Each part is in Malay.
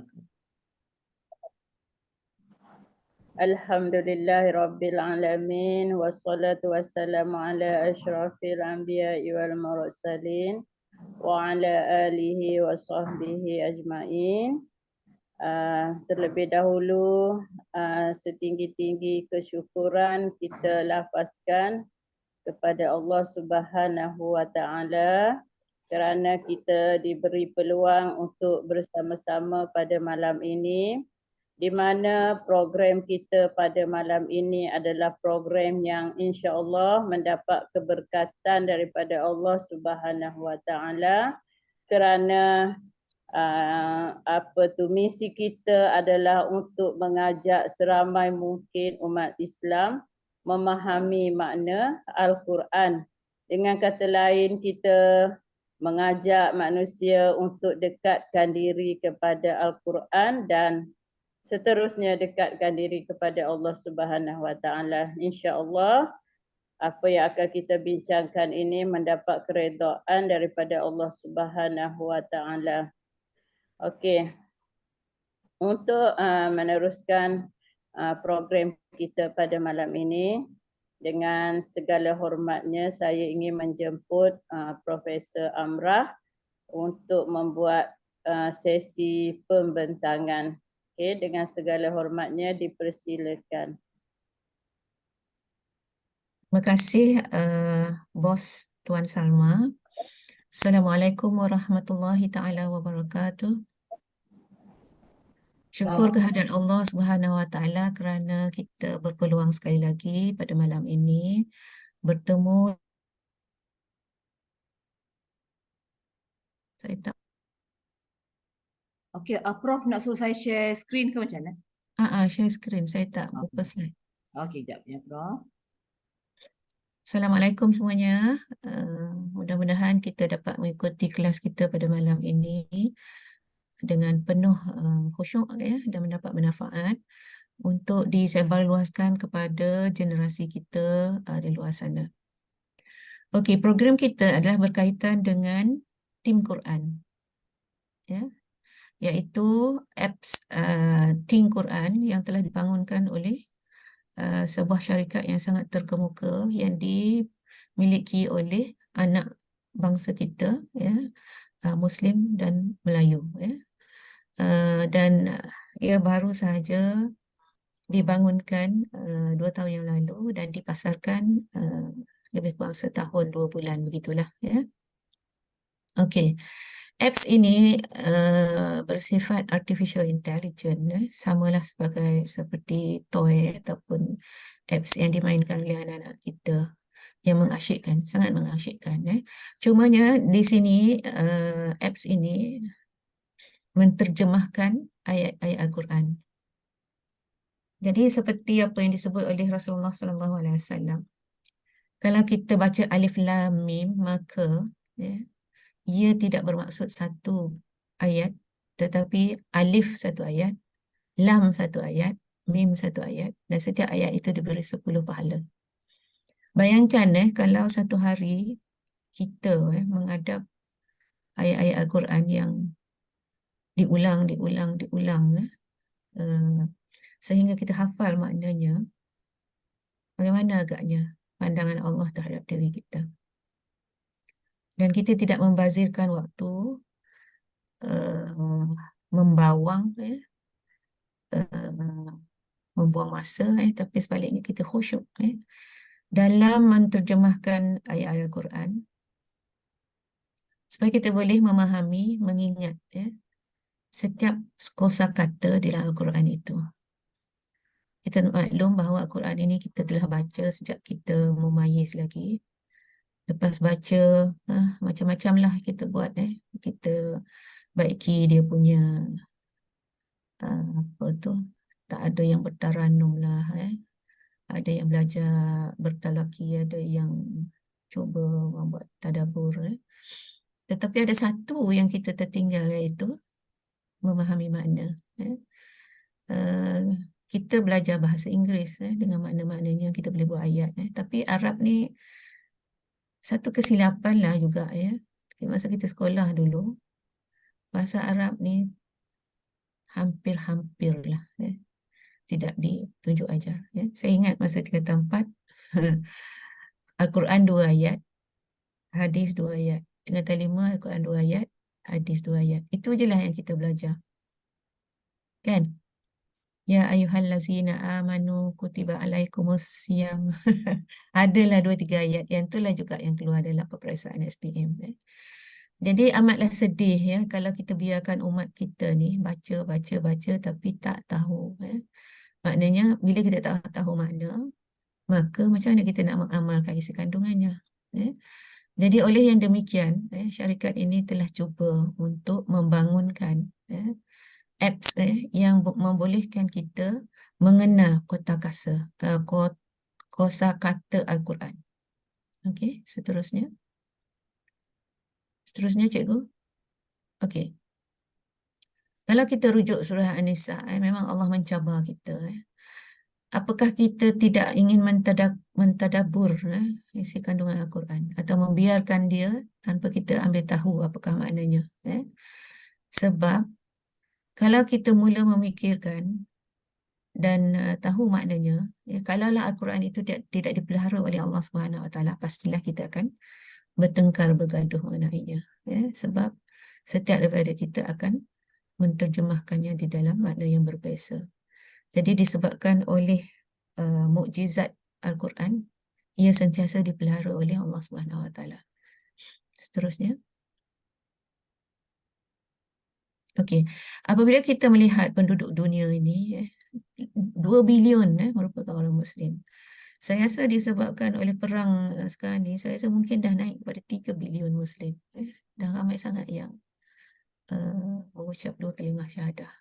wabarakatuh. Alhamdulillahirabbil alamin wassalatu wassalamu ala asyrafil anbiya'i wal mursalin wa ala alihi wa sahbihi ajma'in. Terlebih dahulu setinggi-tinggi kesyukuran kita lafazkan kepada Allah Subhanahu wa taala kerana kita diberi peluang untuk bersama-sama pada malam ini, di mana program kita pada malam ini adalah program yang insya-Allah mendapat keberkatan daripada Allah Subhanahu wa taala kerana misi kita adalah untuk mengajak seramai mungkin umat Islam memahami makna Al-Quran. Dengan kata lain, kita mengajak manusia untuk dekatkan diri kepada Al-Quran dan seterusnya dekatkan diri kepada Allah Subhanahu wa taala. Insya-Allah apa yang akan kita bincangkan ini mendapat keredaan daripada Allah Subhanahu wa taala. Okey. Untuk meneruskan program kita pada malam ini, dengan segala hormatnya saya ingin menjemput Profesor Amrah untuk membuat sesi pembentangan. Okey, dengan segala hormatnya dipersilakan. Terima kasih Bos Tuan Salma. Assalamualaikum warahmatullahi taala wabarakatuh. Syukur kehadirat Allah Subhanahu wa taala kerana kita berpeluang sekali lagi pada malam ini bertemu. Saya tak Okey, Prof nak suruh saya share screen ke macam mana? share screen. Saya tak buka slide. Okey, sekejap ya, Prof. Assalamualaikum semuanya. Mudah-mudahan kita dapat mengikuti kelas kita pada malam ini dengan penuh khusyuk dan mendapat manfaat untuk disebarluaskan kepada generasi kita di luar sana. Okey, program kita adalah berkaitan dengan tim Quran, iaitu apps Tim Quran yang telah dibangunkan oleh sebuah syarikat yang sangat terkemuka yang dimiliki oleh anak bangsa kita, Muslim dan Melayu, dan ia baru sahaja dibangunkan 2 tahun yang lalu dan dipasarkan lebih kurang setahun 2 bulan begitulah. Okey, apps ini bersifat artificial intelligence, samalah seperti toy ataupun apps yang dimainkan oleh anak-anak kita yang mengasyikkan, sangat mengasyikkan. Cumanya di sini apps ini menterjemahkan ayat-ayat Al-Quran. Jadi seperti apa yang disebut oleh Rasulullah SAW, kalau kita baca alif lam mim, maka ia tidak bermaksud satu ayat, tetapi alif satu ayat, lam satu ayat, mim satu ayat, dan setiap ayat itu diberi 10 pahala. Bayangkan kalau satu hari kita menghadap ayat-ayat Al-Quran yang diulang sehingga kita hafal maknanya, bagaimana agaknya pandangan Allah terhadap diri kita. Dan kita tidak membazirkan waktu, membuang masa, tapi sebaliknya kita khusyuk dalam menterjemahkan ayat-ayat Al-Quran supaya kita boleh memahami, mengingat setiap kosakata di dalam Al-Quran itu. Kita maklum bahawa Al-Quran ini kita telah baca sejak kita memayis lagi. Lepas baca, macam-macam lah kita buat. Kita baiki dia punya, tak ada yang bertaranum lah. Ada yang belajar bertalaki, ada yang cuba membuat tadabbur. Tetapi ada satu yang kita tertinggal, iaitu memahami makna. Kita belajar bahasa Inggeris dengan makna-maknanya, kita boleh buat ayat. Tapi Arab ni satu kesilapan lah juga. Masa kita sekolah dulu, bahasa Arab ni hampir-hampir lah, tidak ditunjuk ajar. Saya ingat masa tingkatan 4 Al-Quran 2 ayat, hadis 2 ayat. Tingkatan 5 Al-Quran 2 ayat, hadis 2 ayat. Itu je lah yang kita belajar. Kan? Ya ayyuhallazina amanu kutiba alaikumus siyam. Adalah 2-3 ayat. Yang itulah juga yang keluar dalam peperiksaan SPM. Jadi amatlah sedih ya kalau kita biarkan umat kita ni baca tapi tak tahu. Maknanya bila kita tak tahu makna, maka macam mana kita nak mengamalkan isi kandungannya. Jadi oleh yang demikian, syarikat ini telah cuba untuk membangunkan apps yang membolehkan kita mengenal kosakata Al-Quran. Okey, seterusnya. Seterusnya, cikgu. Okey. Kalau kita rujuk surah An-Nisa, memang Allah mencabar kita. Apakah kita tidak ingin mentadabur isi kandungan Al-Quran atau membiarkan dia tanpa kita ambil tahu apakah maknanya? Sebab kalau kita mula memikirkan dan tahu maknanya, kalaulah Al-Quran itu tidak dipelihara oleh Allah Subhanahu Wa Taala, pastilah kita akan bertengkar, bergaduh mengenainya. Sebab setiap daripada kita akan menterjemahkannya di dalam makna yang berbeza. Jadi disebabkan oleh mukjizat Al-Quran, ia sentiasa dipelihara oleh Allah Subhanahu Wa Taala. Seterusnya. Okey, apabila kita melihat penduduk dunia ini, 2 bilion merupakan orang Muslim. Saya rasa disebabkan oleh perang sekarang ni, saya rasa mungkin dah naik kepada 3 bilion Muslim. Dah ramai sangat yang mengucap 2 kalimah syahadah.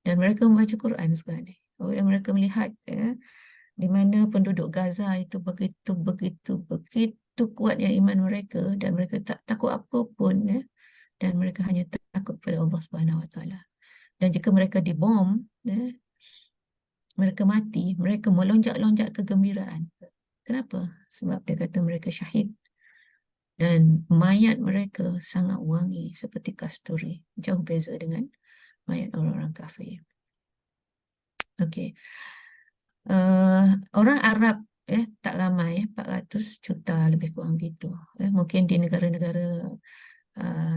Dan mereka membaca Quran sekarang ni. Dan mereka melihat di mana penduduk Gaza itu begitu kuatnya iman mereka dan mereka tak takut apa pun, dan mereka hanya takut pada Allah Subhanahu Wa Taala. Dan jika mereka dibom, mereka mati, mereka melonjak-lonjak kegembiraan. Kenapa? Sebab dia kata mereka syahid. Dan mayat mereka sangat wangi seperti kasturi. Jauh beza dengan mayat orang-orang kafir. Okey. Orang Arab tak ramai, 400 juta lebih kurang gitu. Mungkin di negara-negara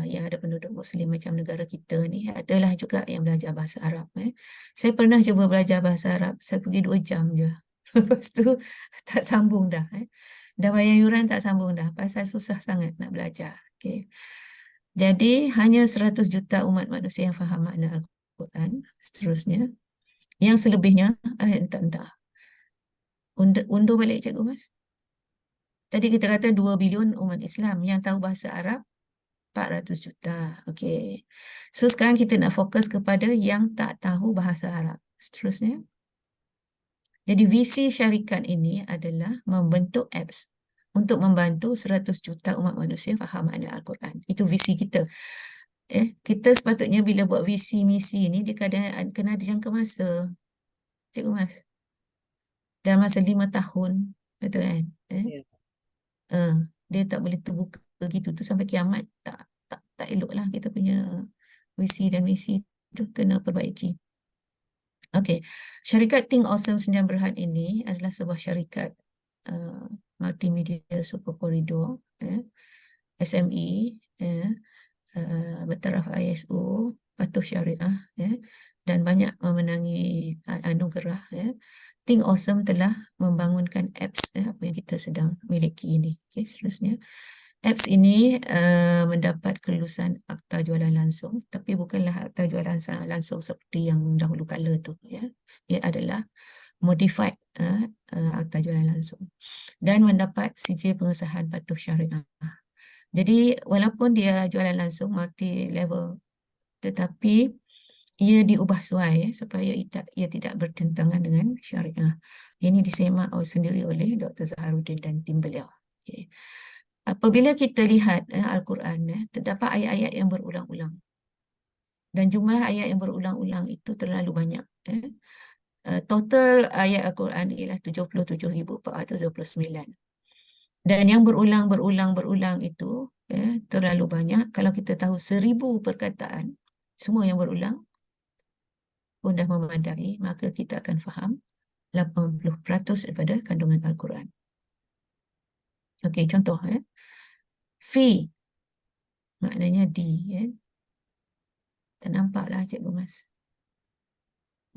yang ada penduduk Muslim macam negara kita ni, adalah juga yang belajar bahasa Arab. Saya pernah cuba belajar bahasa Arab, saya pergi 2 jam je. Lepas tu tak sambung dah. Dah bayar yuran tak sambung dah, pasal susah sangat nak belajar. Okay. Jadi hanya 100 juta umat manusia yang faham makna Al-Quran. Seterusnya, yang selebihnya entah. Undur balik cikgu Mas. Tadi kita kata 2 bilion umat Islam yang tahu bahasa Arab, 400 juta. Okey. So sekarang kita nak fokus kepada yang tak tahu bahasa Arab. Seterusnya. Jadi visi syarikat ini adalah membentuk apps untuk membantu 100 juta umat manusia faham makna Al-Quran. Itu visi kita. Kita sepatutnya bila buat visi misi ni, dia kadang kena ada jangka masa. Cikgu Mas. Dalam masa 5 tahun. Betul kan? Dia tak boleh terbuka begitu tu sampai kiamat. Tak elok lah kita punya visi dan misi tu kena perbaiki. Okey, syarikat Think Awesome Sdn Bhd ini adalah sebuah syarikat multimedia super koridor, SME, bertaraf ISO, patuh syariah, dan banyak memenangi anugerah. Think Awesome telah membangunkan apps apa yang kita sedang miliki ini. Okay, seterusnya. Apps ini mendapat kelulusan akta jualan langsung, tapi bukanlah akta jualan langsung seperti yang dahulu kala tu. Ia adalah modified akta jualan langsung dan mendapat sijil pengesahan patuh syariah. Jadi walaupun dia jualan langsung multi level, tetapi ia diubah suai supaya ia tidak bertentangan dengan syariah. Ini disemak sendiri oleh Dr. Zaharuddin dan tim beliau. Okay. Apabila kita lihat Al-Quran, terdapat ayat-ayat yang berulang-ulang. Dan jumlah ayat yang berulang-ulang itu terlalu banyak. Total ayat Al-Quran ialah 77,429. Dan yang berulang itu terlalu banyak. Kalau kita tahu 1000 perkataan, semua yang berulang, pun dah memadai, maka kita akan faham 80% daripada kandungan Al-Quran. Okey, contoh fi maknanya di, tak nampak lah Cikgu Mas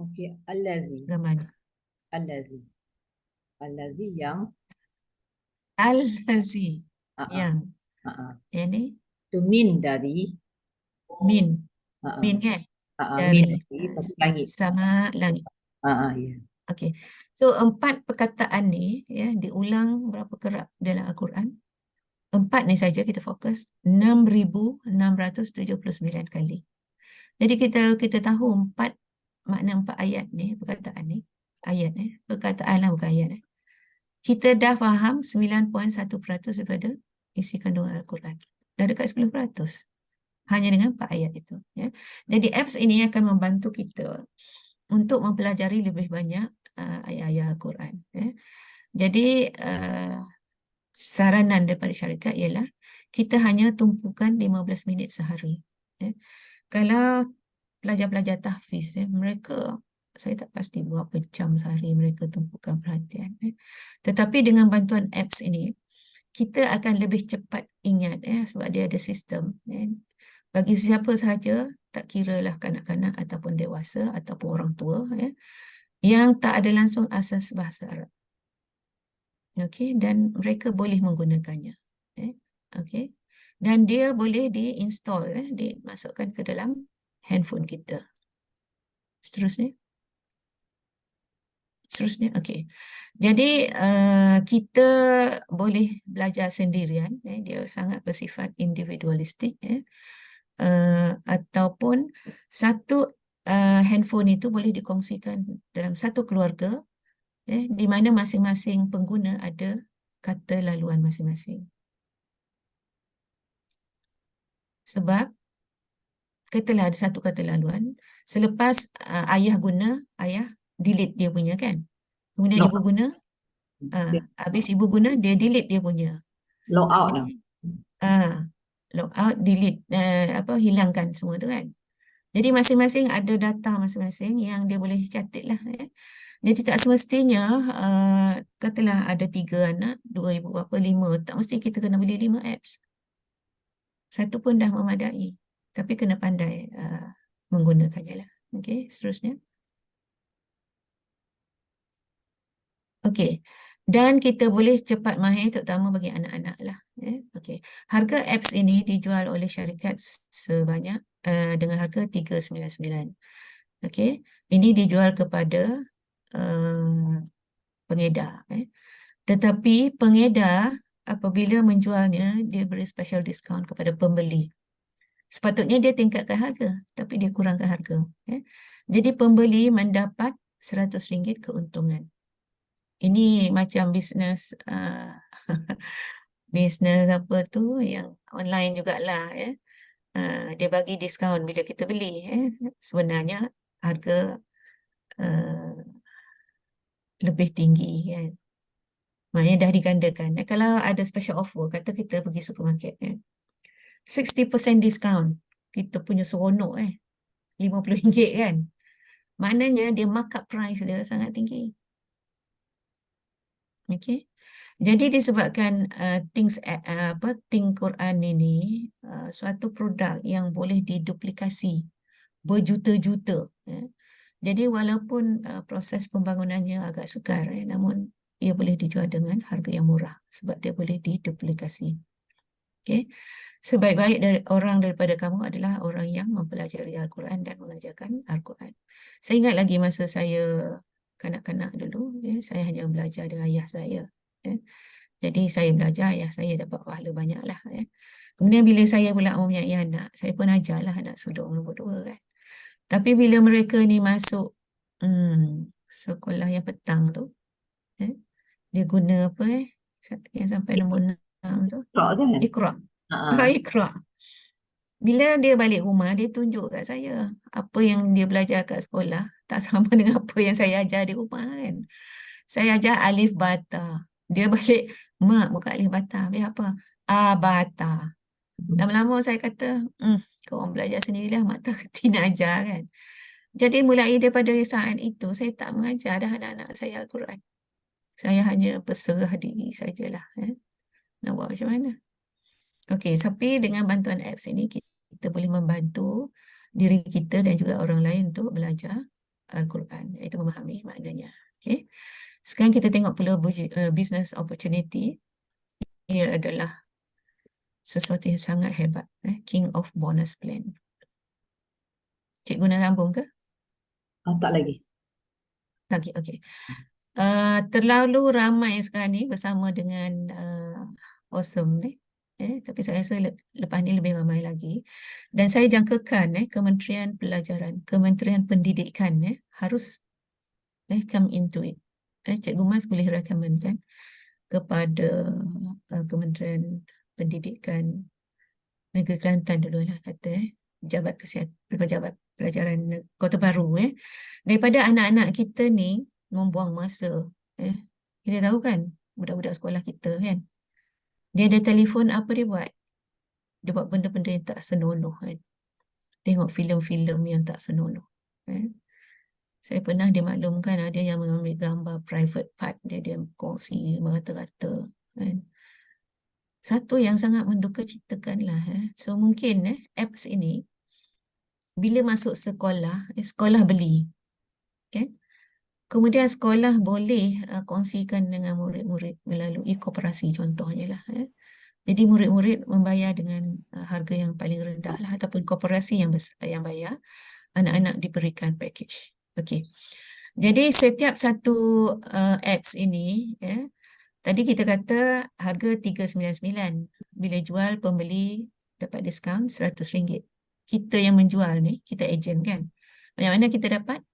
Okey, allazi. gambar. Allazi. Allazi yang Al-Hazi yang yang ni tu min dari min min kan min dari dari lepas langit. sama langit. Ya. Okey. So 4 perkataan ni diulang berapa kerap dalam Al-Quran? 4 ni saja kita fokus 6,679 kali. Jadi kita tahu 4 makna 4 ayat ni, perkataan ni, ayat perkataan lah bukan ayat kita dah faham 9.1% daripada isi kandungan Al-Quran. Dah dekat 10%. Hanya dengan 4 ayat itu. Jadi apps ini akan membantu kita untuk mempelajari lebih banyak ayat-ayat Al-Quran. Jadi saranan daripada syarikat ialah kita hanya tumpukan 15 minit sehari. Kalau pelajar-pelajar tahfiz, mereka saya tak pasti berapa jam sehari mereka tumpukan perhatian. Tetapi dengan bantuan apps ini, kita akan lebih cepat ingat sebab dia ada sistem. Bagi siapa sahaja, tak kira lah kanak-kanak ataupun dewasa ataupun orang tua, yang tak ada langsung asas bahasa Arab. Okey, dan mereka boleh menggunakannya. Okey. Dan dia boleh diinstall, dimasukkan ke dalam handphone kita. Seterusnya, okey. Jadi kita boleh belajar sendirian, dia sangat bersifat individualistik, ataupun satu handphone itu boleh dikongsikan dalam satu keluarga, di mana masing-masing pengguna ada kata laluan masing-masing. Sebab katalah ada satu kata laluan, selepas ayah guna, ayah delete dia punya kan. Kemudian Log ibu guna, habis ibu guna, dia delete dia punya. log out Jadi, lah. log out, delete, hilangkan semua tu kan. Jadi masing-masing ada data masing-masing yang dia boleh catat lah. Jadi tak semestinya, katalah ada 3 anak, 2 ibu bapa, 5. Tak mesti kita kena beli 5 apps. Satu pun dah memadai. Tapi kena pandai menggunakannya lah. Okey, seterusnya. Okey. Dan kita boleh cepat mahir terutama bagi anak-anak lah. Okey. Harga apps ini dijual oleh syarikat sebanyak dengan harga 399. Okey. Ini dijual kepada pengedar. Tetapi pengedar apabila menjualnya, dia beri special discount kepada pembeli. Sepatutnya dia tingkatkan harga, tapi dia kurangkan harga. Jadi pembeli mendapat RM100 keuntungan. Ini macam bisnes bisnes apa tu yang online jugalah. Dia bagi diskaun bila kita beli. Sebenarnya harga lebih tinggi kan. Maknanya dah digandakan. Kalau ada special offer, kata kita pergi supermarket 60% diskaun, kita punya seronok RM50 kan. Maknanya dia markup price dia sangat tinggi. Okey. Jadi disebabkan Think Quran ini suatu produk yang boleh diduplikasi berjuta-juta. Jadi walaupun proses pembangunannya agak sukar, namun ia boleh dijual dengan harga yang murah sebab dia boleh diduplikasi. Okey. Sebaik-baik orang daripada kamu adalah orang yang mempelajari Al-Quran dan mengajarkan Al-Quran. Saya ingat lagi masa saya kanak-kanak dulu, saya hanya belajar dengan ayah saya. Jadi saya belajar, ayah saya dapat pahala banyak lah. Kemudian bila saya pula mempunyai anak, saya pun ajarlah anak sulung nombor 2 kan. Tapi bila mereka ni masuk sekolah yang petang tu, dia guna apa yang sampai nombor 6 tu? Iqra. Iqra. Bila dia balik rumah, dia tunjuk kat saya apa yang dia belajar kat sekolah tak sama dengan apa yang saya ajar di rumah kan. Saya ajar alif bata. Dia balik, mak bukan alif bata. Dia apa? Bata. Lama-lama saya kata, kau orang belajar sendirilah, mak tak kerti nak ajar kan. Jadi mulai daripada saat itu, saya tak mengajar dah anak-anak saya Al-Quran. Saya hanya berserah diri sajalah. Nak buat macam mana? Okey, tapi dengan bantuan apps ini, kita boleh membantu diri kita dan juga orang lain untuk belajar Al-Quran, iaitu memahami maknanya. Okey. Sekarang kita tengok pula business opportunity. Ia adalah sesuatu yang sangat hebat. King of bonus plan. Cikgu nak sambung ke? Tak lagi. Lagi, okey. Terlalu ramai sekarang ni bersama dengan Awesome ni. Tapi saya rasa lepas ni lebih ramai lagi. Dan saya jangkakan Kementerian Pelajaran, Kementerian Pendidikan harus come into it. Cikgu Mas boleh rekomenkan kepada Kementerian Pendidikan Negeri Kelantan dulu lah kata Pejabat Pelajaran Kota Baru daripada anak-anak kita ni membuang masa. Kita tahu kan budak-budak sekolah kita kan, dia ada telefon, apa dia buat? Dia buat benda-benda yang tak senonoh kan. Tengok filem-filem yang tak senonoh. Saya pernah dimaklumkan ada yang mengambil gambar private part dia kongsi merata-rata kan. Satu yang sangat menduka citakan lah. So mungkin apps ini bila masuk sekolah, sekolah beli. Kan? Kemudian sekolah boleh kongsikan dengan murid-murid melalui koperasi contohnya lah. Jadi murid-murid membayar dengan harga yang paling rendah lah, ataupun koperasi yang bayar, anak-anak diberikan package. Okey. Jadi setiap satu apps ini, tadi kita kata harga RM399. Bila jual, pembeli dapat diskaun RM100. Kita yang menjual ni, kita ejen kan. Macam mana kita dapat?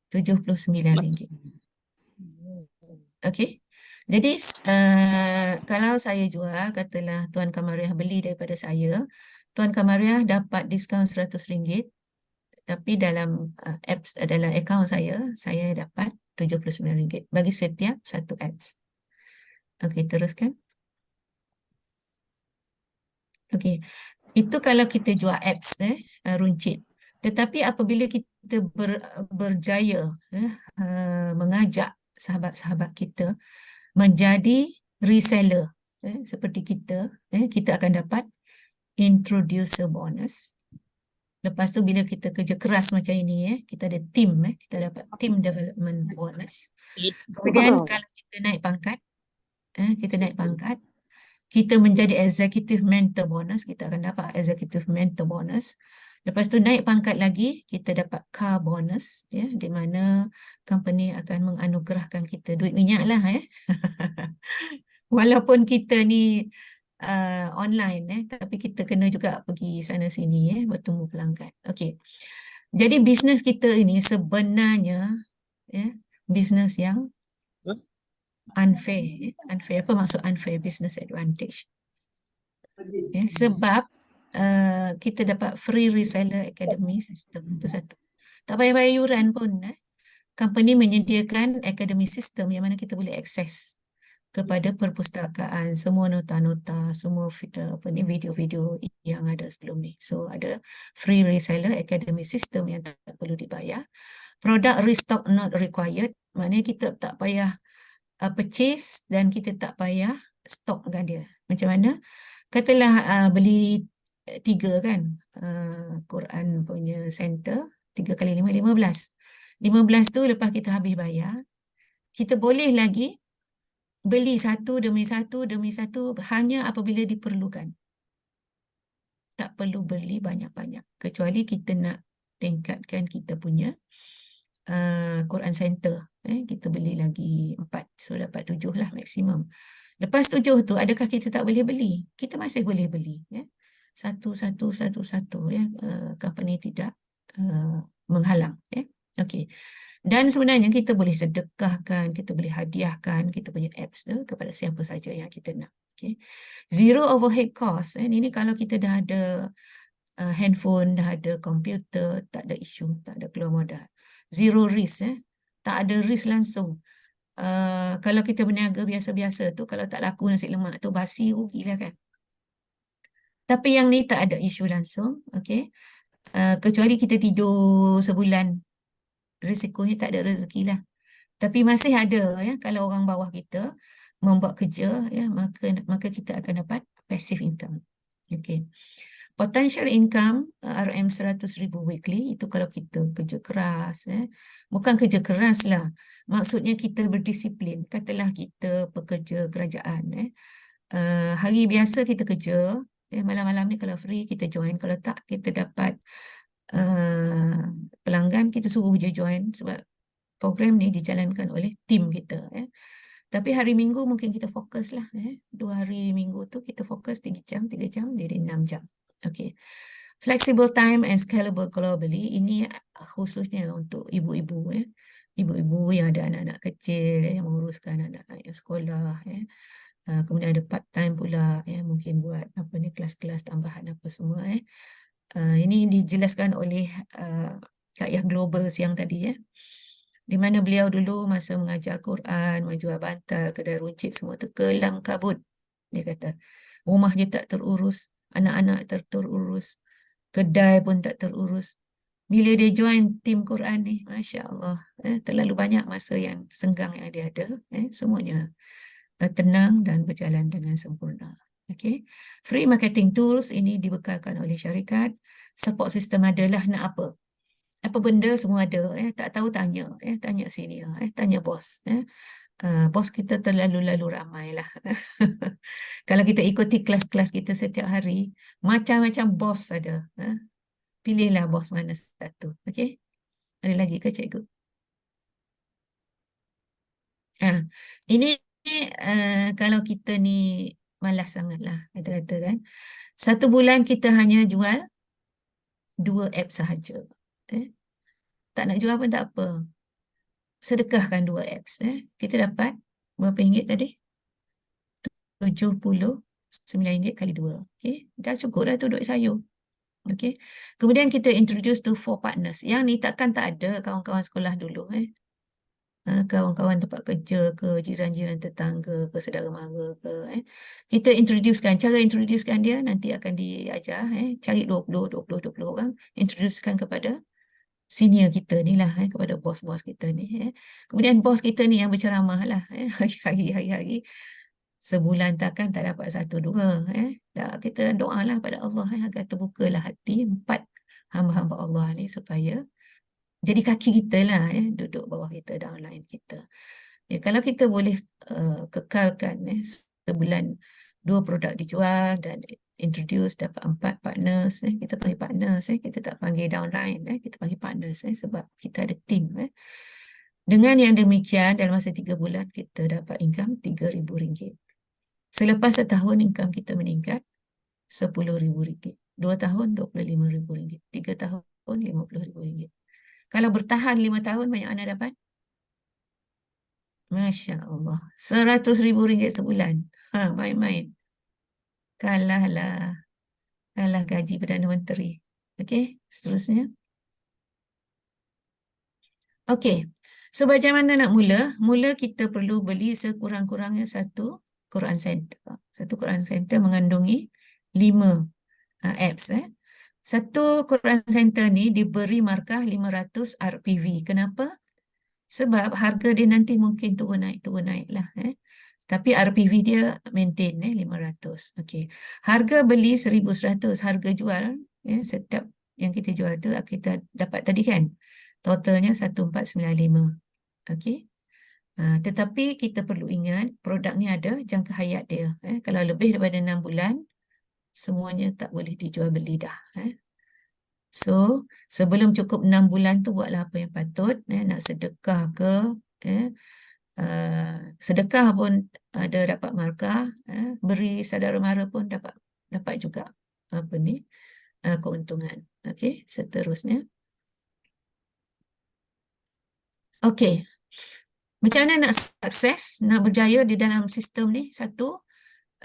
RM79. Okey. Jadi kalau saya jual, katalah Tuan Kamariah beli daripada saya, Tuan Kamariah dapat diskaun RM100, tapi dalam apps, dalam akaun saya dapat RM79 bagi setiap satu apps. Okey, teruskan. Okey, itu kalau kita jual apps runcit. Tetapi apabila kita berjaya mengajak sahabat-sahabat kita menjadi reseller seperti kita, kita akan dapat introducer bonus. Lepas tu bila kita kerja keras macam ini, kita ada team, kita dapat team development bonus. Kemudian kalau kita naik pangkat, kita menjadi executive mentor bonus, kita akan dapat executive mentor bonus. Lepas tu naik pangkat lagi, kita dapat car bonus, di mana company akan menganugerahkan kita duit minyak lah. Walaupun kita ni online, tapi kita kena juga pergi sana sini, bertemu pelanggan. Okey. Jadi bisnes kita ini sebenarnya bisnes yang unfair. Unfair, apa maksud unfair? Business advantage. Sebab kita dapat free reseller academy system, itu satu. Tak payah bayar yuran pun. Company menyediakan academy system yang mana kita boleh akses kepada perpustakaan, semua nota-nota, semua video-video yang ada sebelum ni. So ada free reseller academy system yang tak perlu dibayar. Product restock not required, maknanya kita tak payah purchase dan kita tak payah stockkan dia. Macam mana? Katalah beli 3 kan, Quran punya center, 3 kali 5, 15. 15 tu lepas kita habis bayar, kita boleh lagi beli satu demi satu hanya apabila diperlukan. Tak perlu beli banyak-banyak. Kecuali kita nak tingkatkan kita punya Quran Center. Kita beli lagi 4. So dapat 7 lah maksimum. Lepas 7 tu, adakah kita tak boleh beli? Kita masih boleh beli. Satu. Company tidak menghalang. Okey. Dan sebenarnya kita boleh sedekahkan, kita boleh hadiahkan kita punya apps kepada siapa saja yang kita nak. Okay. Zero overhead cost. Ini kalau kita dah ada handphone, dah ada komputer, tak ada isu, tak ada keluar modal. Zero risk. Tak ada risk langsung. Kalau kita berniaga biasa-biasa tu, kalau tak laku nasi lemak tu, basi rugilah kan. Tapi yang ni tak ada isu langsung. Okay. Kecuali kita tidur sebulan risikonya tak ada rezeki lah. Tapi masih ada ya, kalau orang bawah kita membuat kerja ya, maka kita akan dapat passive income. Okay. Potential income RM 100,000 weekly itu kalau kita kerja keras ya. Bukan kerja keras lah. Maksudnya kita berdisiplin. Katalah kita pekerja kerajaan hari biasa kita kerja malam-malam ni kalau free kita join, kalau tak kita dapat pelanggan, kita suruh je join sebab program ni dijalankan oleh tim kita Tapi hari Minggu mungkin kita fokus lah 2 hari Minggu tu kita fokus 3 jam jadi 6 jam. Okay. Flexible time and scalable globally, ini khususnya untuk ibu-ibu ibu-ibu yang ada anak-anak kecil yang menguruskan anak-anak yang sekolah kemudian ada part time pula mungkin buat apa ni kelas-kelas tambahan apa semua ini dijelaskan oleh Kak Yah Global siang tadi di mana beliau dulu masa mengajar Quran, menjual bantal, kedai runcit semua terkelam kabut. Dia kata, rumah dia tak terurus, anak-anak tak terurus, kedai pun tak terurus. Bila dia join tim Quran ni, Masya Allah, terlalu banyak masa yang senggang yang dia ada, semuanya tenang dan berjalan dengan sempurna. Okay. Free marketing tools ini dibekalkan oleh syarikat. Support system adalah nak apa? Apa benda semua ada, tak tahu tanya, tanya senior, tanya bos. Bos kita terlalu ramai lah. Kalau kita ikuti kelas-kelas kita setiap hari, macam-macam bos ada. Pilihlah bos mana satu. Okay? Ada lagi ke cikgu? Ini kalau kita ni malas sangat lah, kata-kata kan. 1 bulan kita hanya jual 2 app sahaja. Tak nak jual pun tak apa. Sedekahkan 2 apps. Kita dapat berapa ringgit tadi? RM79 kali 2. Okay. Dah cukup dah tu duit sayur. Okay. Kemudian kita introduce to 4 partners. Yang ni takkan tak ada kawan-kawan sekolah dulu. Kawan-kawan tempat kerja ke, jiran-jiran tetangga ke, saudara mara ke. Kita introducekan. Cara introducekan dia nanti akan diajar. Cari 20 orang. Introducekan kepada senior kita ni lah, kepada bos-bos kita ni. Kemudian bos kita ni yang berceramah lah. Hari-hari. Sebulan takkan tak dapat 1-2. Kita doa lah pada Allah agar terbukalah hati 4 hamba-hamba Allah ni supaya jadi kaki kita lah duduk bawah kita, downline kita. Kalau kita boleh kekalkan sebulan 2 produk dijual dan introduce dapat 4 partners, kita panggil partners, kita tak panggil downline, kita panggil partners sebab kita ada team. Dengan yang demikian dalam masa 3 bulan kita dapat income RM3,000. Selepas setahun income kita meningkat RM10,000. 2 tahun RM25,000. 3 tahun RM50,000. Kalau bertahan 5 tahun, banyak mana dapat? Masya Allah. RM100,000 sebulan. Main-main. Kalah gaji Perdana Menteri. Okey, seterusnya. Okey, so bagaimana nak mula? Mula kita perlu beli sekurang-kurangnya 1 Quran Center. 1 Quran Center mengandungi 5 apps. 1 Quran Center ni diberi markah 500 RPV. Kenapa? Sebab harga dia nanti mungkin turun naik lah. Tapi RPV dia maintain 500. Okey. Harga beli 1,100, harga jual setiap yang kita jual tu kita dapat tadi kan. Totalnya 1,495. Okey. Tetapi kita perlu ingat produk ni ada jangka hayat dia. Kalau lebih daripada 6 bulan semuanya tak boleh dijual beli dah. So, sebelum cukup 6 bulan tu buatlah apa yang patut. Nak sedekah ke, sedekah pun ada dapat markah, beri saudara mara pun dapat juga apa ni keuntungan. Okey, seterusnya. Okey. Macam mana nak sukses, nak berjaya di dalam sistem ni? 1,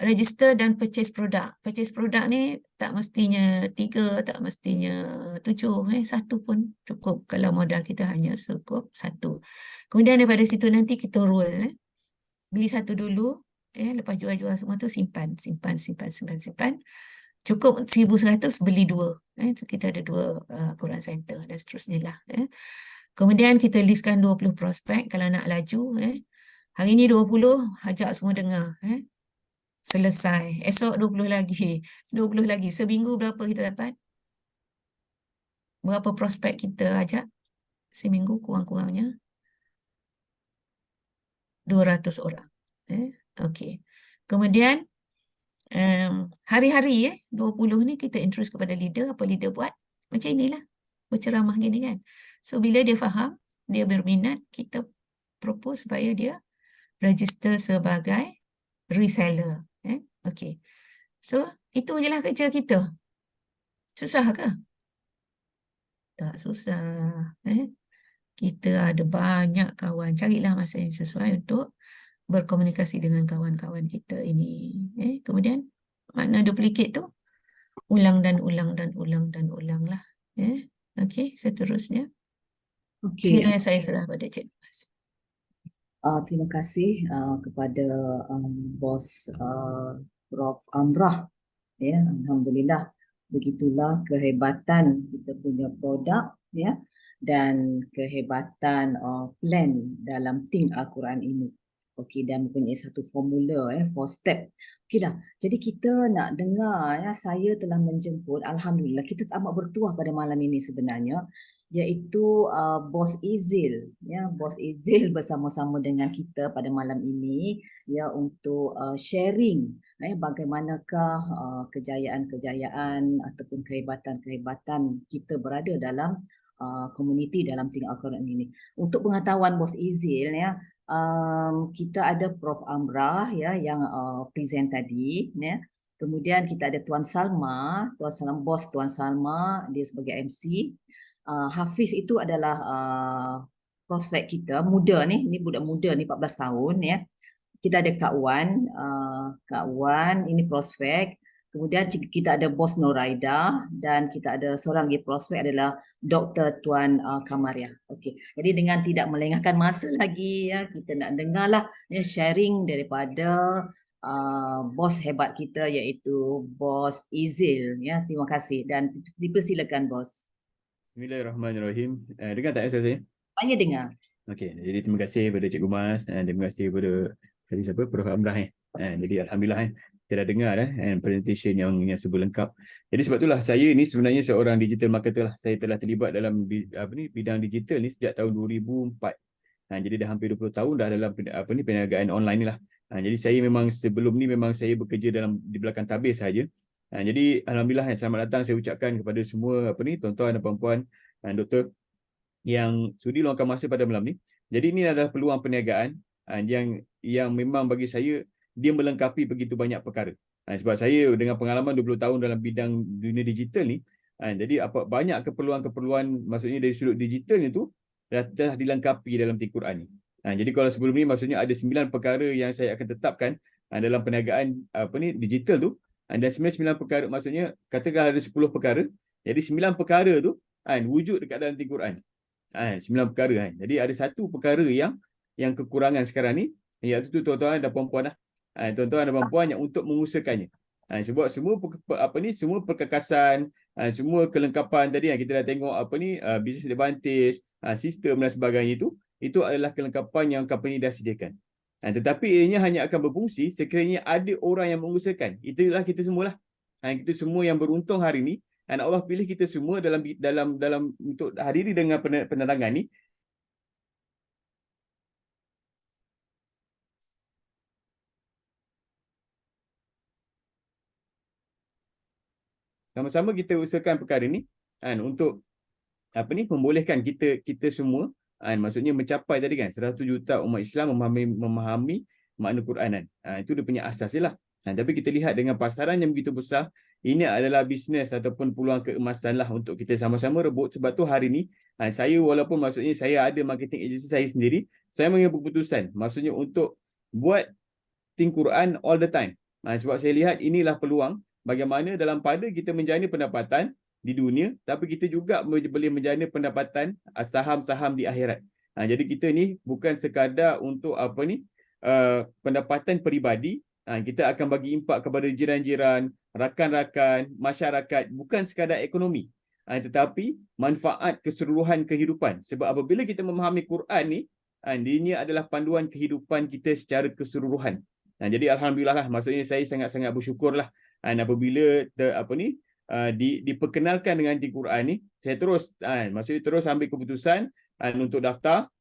register dan purchase produk. Purchase produk ni tak mestinya 3, tak mestinya 7. 1 pun cukup kalau modal kita hanya cukup 1. Kemudian daripada situ nanti kita roll. Beli 1 dulu, lepas jual-jual semua tu simpan. Cukup 1,100 beli 2. Kita ada 2 Quran Center dan seterusnya lah. Kemudian kita listkan 20 prospek kalau nak laju. Hari ni 20, ajak semua dengar. Selesai. Esok 20 lagi. 20 lagi. Seminggu berapa kita dapat? Berapa prospek kita ajak? Seminggu kurang-kurangnya 200 orang. Okey. Kemudian hari-hari 20 ni kita introduce kepada leader, apa leader buat? Macam inilah. Berceramah gini kan. So bila dia faham, dia berminat, kita propose supaya dia register sebagai reseller. Okey. So itu je lah kerja kita. Susah ke? Tak susah. Kita ada banyak kawan. Carilah masa yang sesuai untuk berkomunikasi dengan kawan-kawan kita ini. Kemudian makna duplicate tu ulang dan ulang dan ulang dan ulang lah. Okey, seterusnya. Okey. Saya serah pada Cikgu Mas. Terima kasih kepada bos Prof. Amrah. Ya, alhamdulillah. Begitulah kehebatan kita punya produk, ya, dan kehebatan plan dalam Think Al-Quran ini. Okey, dan mempunyai satu formula 4 step. Okeylah. Jadi kita nak dengar, ya, saya telah menjemput, alhamdulillah kita amat bertuah pada malam ini sebenarnya, iaitu Bos Izil, ya, Bos Izil bersama-sama dengan kita pada malam ini, ya, untuk sharing bagaimanakah kejayaan-kejayaan ataupun kehebatan-kehebatan kita berada dalam komuniti dalam Think Al-Quran ini. Untuk pengetahuan Bos Izil, ya, kita ada Prof. Amrah, ya, yang present tadi, ya. Kemudian kita ada Tuan Salma, Bos Tuan Salma, dia sebagai MC. Hafiz itu adalah prospek kita, muda ni budak muda ni 14 tahun, ya. Kita ada Kak Wan, ini prospek. Kemudian kita ada Bos Noraida dan kita ada seorang lagi prospek adalah Dr. Tuan Kamaria. Okey. Jadi dengan tidak melengahkan masa lagi, ya, kita nak dengarlah, ya, sharing daripada bos hebat kita iaitu Bos Izil, ya. Terima kasih dan dipersilakan Bos. Bismillahirrahmanirrahim. Dengar tak saya? Saya dengar. Okey, jadi terima kasih kepada Cikgu Mas dan terima kasih kepada Prof. Amrah. Jadi alhamdulillah kita dah dengar presentation yang serba lengkap. Jadi sebab itulah saya ni sebenarnya seorang digital marketer lah. Saya telah terlibat dalam bidang digital ni sejak tahun 2004. Jadi dah hampir 20 tahun dah dalam perniagaan online ni lah. Jadi saya memang sebelum ni memang saya bekerja di belakang tabir sahaja. Jadi alhamdulillah selamat datang saya ucapkan kepada semua tuan-tuan dan puan-puan dan doktor yang sudi luangkan masa pada malam ni. Jadi ini adalah peluang perniagaan yang memang bagi saya dia melengkapi begitu banyak perkara. Sebab saya dengan pengalaman 20 tahun dalam bidang dunia digital ni, jadi banyak keperluan-keperluan maksudnya dari sudut digital ni tu dah dilengkapi dalam Think Quran ni. Jadi kalau sebelum ni maksudnya ada 9 perkara yang saya akan tetapkan dalam perniagaan digital tu, dan 9 perkara maksudnya katakan ada 10 perkara, jadi 9 perkara tu wujud dekat dalam Think Quran. 9 perkara. Jadi ada satu perkara yang kekurangan sekarang ni, iaitu tuan-tuan dan puan-puan lah. Tuan-tuan dan puan-puan yang untuk mengusahakannya. Sebab semua semua perkakasan, semua kelengkapan tadi yang kita dah tengok business advantage, sistem dan sebagainya itu adalah kelengkapan yang company dah sediakan. Tetapi ianya hanya akan berfungsi sekiranya ada orang yang mengusahakan. Itulah kita semualah. Kita semua yang beruntung hari ni, dan Allah pilih kita semua dalam untuk hadiri dengan penerangan ni. Sama-sama kita usahakan perkara ni untuk membolehkan kita semua maksudnya mencapai tadi kan 100 juta umat Islam memahami makna Quranan. Itu dia punya asas je lah. Tapi kita lihat dengan pasaran yang begitu besar, ini adalah bisnes ataupun peluang keemasan lah untuk kita sama-sama rebut. Sebab tu hari ni saya walaupun maksudnya saya ada marketing agency saya sendiri, saya mengambil keputusan maksudnya untuk buat Think Quran all the time. Sebab saya lihat inilah peluang bagaimana dalam pada kita menjana pendapatan di dunia, tapi kita juga boleh menjana pendapatan saham-saham di akhirat. Jadi kita ni bukan sekadar untuk pendapatan peribadi, kita akan bagi impak kepada jiran-jiran, rakan-rakan, masyarakat, bukan sekadar ekonomi. tetapi manfaat keseluruhan kehidupan. Sebab apabila kita memahami Quran ni, dia adalah panduan kehidupan kita secara keseluruhan. Jadi alhamdulillah lah, maksudnya saya sangat-sangat bersyukurlah apabila diperkenalkan dengan di Quran ni, saya terus maksudnya terus ambil keputusan untuk daftar.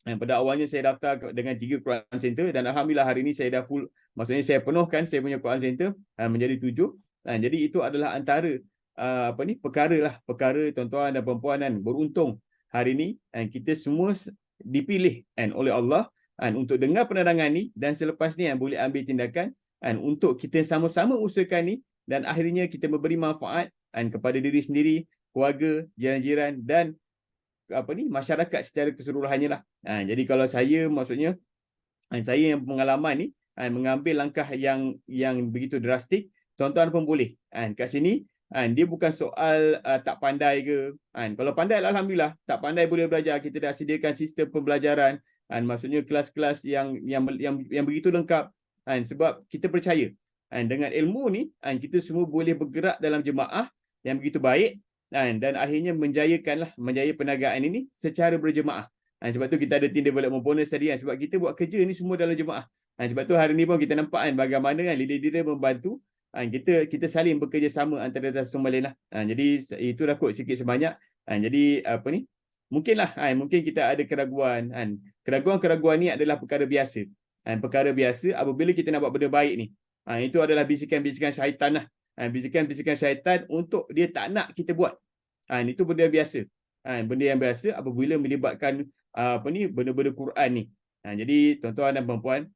Pada awalnya saya daftar dengan 3 Quran Center dan alhamdulillah hari ini saya dah full, maksudnya saya penuhkan saya punya Quran Center menjadi 7. Jadi itu adalah antara perkara tuan-tuan dan puan-puan beruntung hari ini kita semua dipilih oleh Allah untuk dengar penerangan ni, dan selepas ni boleh ambil tindakan untuk kita sama-sama usahakan ni, dan akhirnya kita memberi manfaat kepada diri sendiri, keluarga, jiran-jiran dan masyarakat secara keseluruhannya lah. Jadi kalau saya, maksudnya saya yang pengalaman ni mengambil langkah yang begitu drastik, tuan-tuan pun boleh. Kat sini dia bukan soal tak pandai ke. Kalau pandai alhamdulillah, tak pandai boleh belajar. Kita dah sediakan sistem pembelajaran, maksudnya kelas-kelas yang begitu lengkap. Sebab kita percaya dengan ilmu ni kita semua boleh bergerak dalam jemaah yang begitu baik, dan akhirnya menjaya perniagaan ini secara berjemaah. Sebab tu kita ada team development bonus tadi, sebab kita buat kerja ni semua dalam jemaah. Sebab tu hari ni pun kita nampak bagaimana leader-leader membantu kita saling bekerjasama antara satu sama lain lah. Jadi itulah kot sikit sebanyak. Jadi mungkin kita ada keraguan. Keraguan-keraguan ni adalah perkara biasa. Perkara biasa apabila kita nak buat benda baik ni. Itu adalah bisikan-bisikan syaitan lah. Bisikan-bisikan syaitan untuk dia tak nak kita buat. Itu benda biasa. Benda yang biasa apabila melibatkan benda-benda Quran ni. Jadi tuan-tuan dan puan-puan,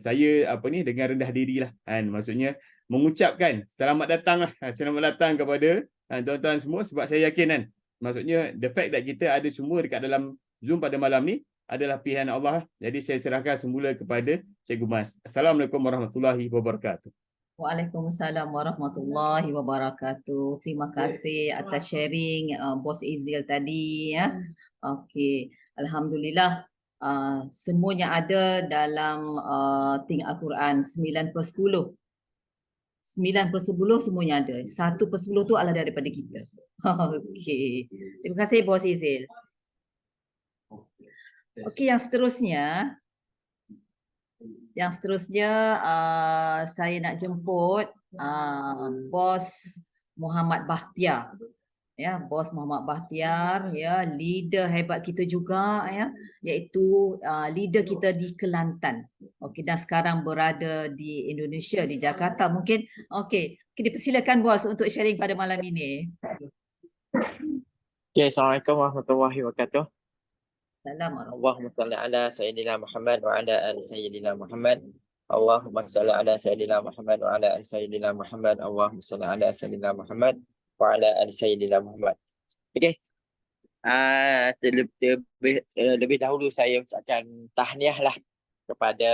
saya dengan rendah dirilah. Maksudnya mengucapkan selamat datang lah. Selamat datang kepada tuan-tuan semua, sebab saya yakin maksudnya the fact that kita ada semua dekat dalam Zoom pada malam ni adalah pilihan Allah. Jadi saya serahkan semula kepada Cikgu Mas. Assalamualaikum warahmatullahi wabarakatuh. Waalaikumsalam warahmatullahi wabarakatuh. Terima kasih atas sharing Bos Izil tadi ya. Okey, alhamdulillah semuanya ada dalam Think Al-Quran 9/10. 9/10 semuanya ada. 1/10 tu adalah daripada kita. Okey. Terima kasih Bos Izil. Okey, yang seterusnya saya nak jemput Bos Muhammad Bakhtiar. Ya, Bos Muhammad Bakhtiar ya, leader hebat kita juga ya, iaitu leader kita di Kelantan. Okey, dan sekarang berada di Indonesia, di Jakarta mungkin. Okey, dipersilakan Bos untuk sharing pada malam ini. Okay, Assalamualaikum warahmatullahi wabarakatuh. Assalamualaikum. Allahumma salli ala Sayyidina Muhammad wa ala ali Sayyidina Muhammad. Allahumma salli ala Sayyidina Muhammad wa ala ali Sayyidina Muhammad. Allahumma salli ala Sayyidina Muhammad wa ala ali Sayyidina Muhammad. Okey. Lebih dahulu saya ucapkan tahniah lah kepada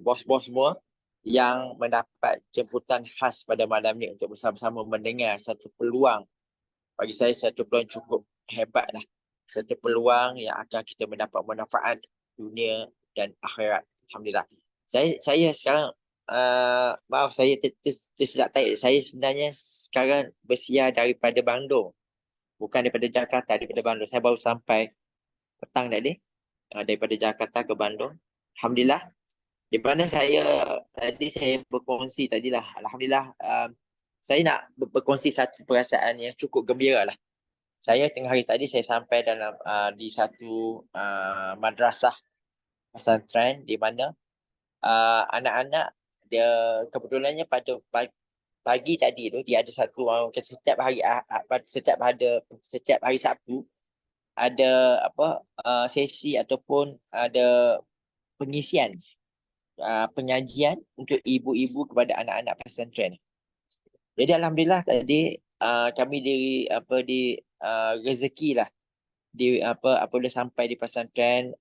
bos-bos semua yang mendapat jemputan khas pada malam ni untuk bersama-sama mendengar satu peluang. Bagi saya satu peluang cukup hebat lah. Satu peluang yang akan kita mendapat manfaat dunia dan akhirat. Alhamdulillah. Saya sekarang maaf saya tersilap tadi. Saya sebenarnya sekarang bersiar daripada Bandung. Bukan daripada Jakarta, daripada Bandung. Saya baru sampai petang tadi daripada Jakarta ke Bandung. Alhamdulillah. Di mana saya berkongsi tadilah. Alhamdulillah. Saya nak berkongsi satu perasaan yang cukup gembira lah. Saya tengah hari tadi saya sampai dalam di satu madrasah pesantren di mana anak-anak dia kebetulannya pada pagi tadi tu dia ada satu setiap hari Sabtu ada sesi ataupun ada pengisian penyajian untuk ibu-ibu kepada anak-anak pesantren. Jadi alhamdulillah tadi kami di rezeki lah apabila sampai di pesantren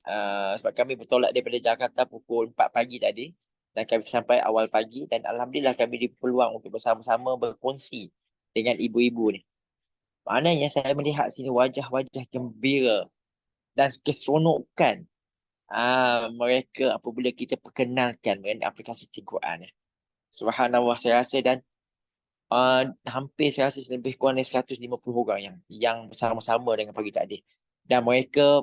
sebab kami bertolak daripada Jakarta pukul 4 pagi tadi dan kami sampai awal pagi dan alhamdulillah kami dipeluang untuk bersama-sama berkongsi dengan ibu-ibu ni. Maknanya saya melihat sini wajah-wajah gembira dan keseronokan mereka apabila kita perkenalkan mengenai aplikasi Quran. Subhanallah, saya rasa dan hampir saya rasa lebih kurang dari 150 orang yang bersama-sama dengan Pagi Takdir. Dan mereka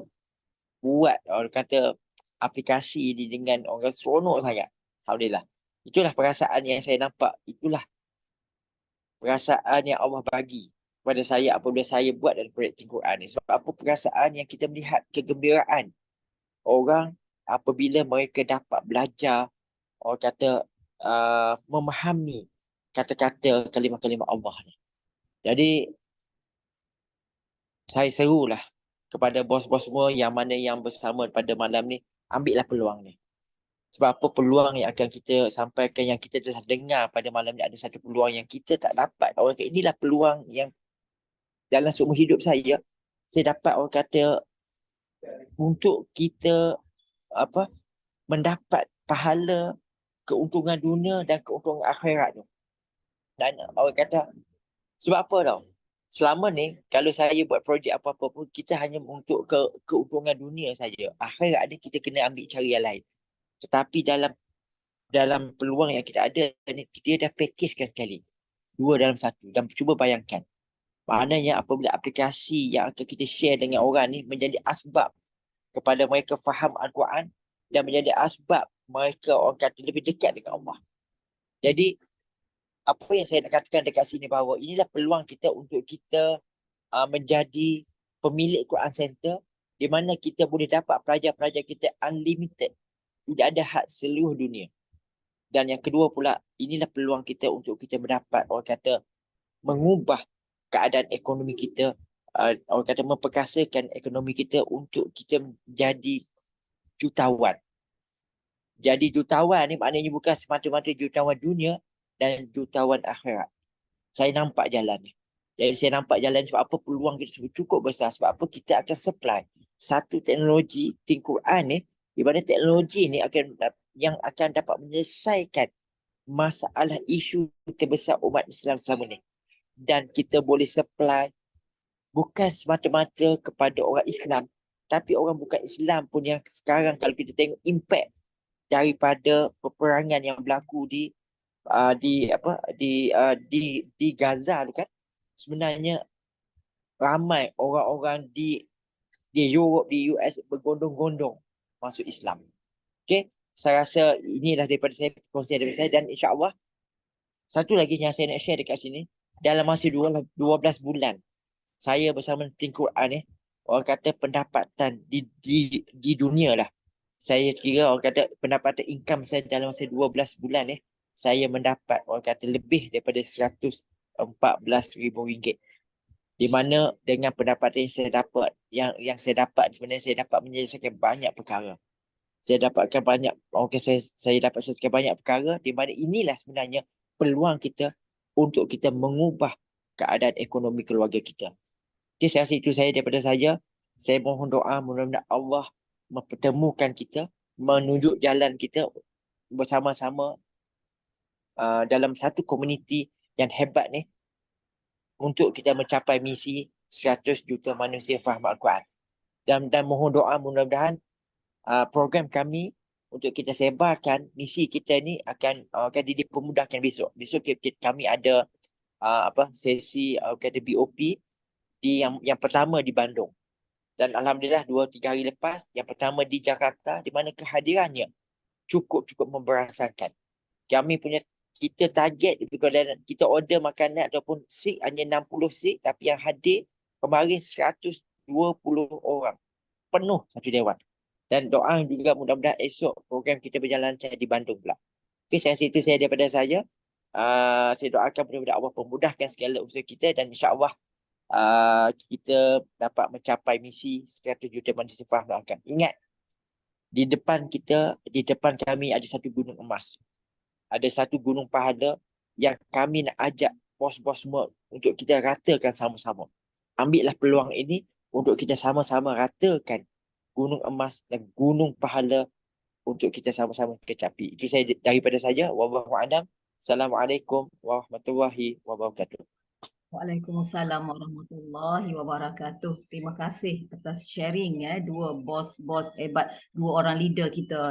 buat orang kata aplikasi ini dengan orang seronok sangat. Alhamdulillah. Itulah perasaan yang saya nampak. Itulah perasaan yang Allah bagi kepada saya apabila saya buat dalam projek Quran ni. Sebab apa perasaan yang kita melihat kegembiraan orang apabila mereka dapat belajar, orang kata memahami kata-kata kalimah-kalimah Allah ni. Jadi saya serulah kepada bos-bos semua yang mana yang bersama pada malam ni, ambillah peluang ni. Sebab apa peluang yang akan kita sampaikan, yang kita telah dengar pada malam ni, ada satu peluang yang kita tak dapat. Orang kata inilah peluang yang dalam seumur hidup saya dapat orang kata untuk kita mendapat pahala keuntungan dunia dan keuntungan akhirat tu. Dan orang kata sebab apa tau? Selama ni kalau saya buat projek apa-apa pun, kita hanya untuk keuntungan dunia saja. Akhirat ni kita kena ambil cara yang lain. Tetapi dalam peluang yang kita ada ni, dia dah packagekan sekali. 2 dalam 1. Dan cuba bayangkan. Maknanya apabila aplikasi yang akan kita share dengan orang ni menjadi asbab kepada mereka faham Al-Quran dan menjadi asbab mereka orang kata lebih dekat dengan Allah. Jadi apa yang saya nak katakan dekat sini bahawa inilah peluang kita untuk kita menjadi pemilik Quran Center di mana kita boleh dapat pelajar-pelajar kita unlimited. Tidak ada had seluruh dunia. Dan yang kedua pula, inilah peluang kita untuk kita mendapat orang kata mengubah keadaan ekonomi kita, orang kata memperkasakan ekonomi kita untuk kita menjadi jutawan. Jadi jutawan ni maknanya bukan semata-mata jutawan dunia dan jutawan akhirat. Saya nampak jalan ni. Jadi saya nampak jalan sebab apa peluang kita cukup besar. Sebab apa kita akan supply satu teknologi Quran ni, di mana teknologi ni yang akan dapat menyelesaikan masalah isu terbesar umat Islam selama ni. Dan kita boleh supply bukan semata-mata kepada orang Islam, tapi orang bukan Islam pun yang sekarang kalau kita tengok impact daripada peperangan yang berlaku di Gaza tu kan, sebenarnya ramai orang-orang di Europe, di US bergondong-gondong masuk Islam. Okey, saya rasa inilah daripada saya, kongsian daripada saya, dan insya-Allah satu lagi yang saya nak share dekat sini, dalam masa 12 bulan saya bersama tim Quran ni, orang kata pendapatan di dunia lah. Saya kira orang kata pendapatan income saya dalam masa 12 bulan ni, saya mendapat orang kata lebih daripada RM114,000. Di mana dengan pendapatan yang saya dapat, yang saya dapat sebenarnya saya dapat menyelesaikan banyak perkara. Saya dapatkan banyak, saya dapat selesaikan banyak perkara, di mana inilah sebenarnya peluang kita untuk kita mengubah keadaan ekonomi keluarga kita. Okay, saya rasa itu saya daripada saya. Saya mohon doa mudah-mudahan Allah mempertemukan kita, menunjuk jalan kita bersama-sama dalam satu komuniti yang hebat ni untuk kita mencapai misi 100 juta manusia faham Al-Quran. Dan mohon doa mudah-mudahan program kami untuk kita sebarkan misi kita ni akan dipermudahkan besok. Besok kami ada sesi kata BOP yang pertama di Bandung. Dan alhamdulillah 2-3 hari lepas, yang pertama di Jakarta, di mana kehadirannya cukup memberasakan. Kita target, kita order makanan ataupun seat hanya 60 seat, tapi yang hadir kemarin 120 orang. Penuh satu dewan. Dan doa juga mudah-mudahan esok program kita berjalan lancar di Bandung pula. Okay, saya rasa itu saya daripada saya. Saya doakan mudah-mudahan Allah pemudahkan segala usaha kita dan insya-Allah kita dapat mencapai misi 100 juta manusia faham Al-Quran. Ingat, di depan kami ada satu gunung emas. Ada satu gunung pahala yang kami nak ajak bos-bos semua untuk kita ratakan sama-sama. Ambillah peluang ini untuk kita sama-sama ratakan gunung emas dan gunung pahala untuk kita sama-sama kecapi. Itu saya daripada saya. Wallahu a'lam. Assalamualaikum warahmatullahi wabarakatuh. Waalaikumsalam warahmatullahi wabarakatuh. Terima kasih atas sharing dua bos hebat, dua orang leader kita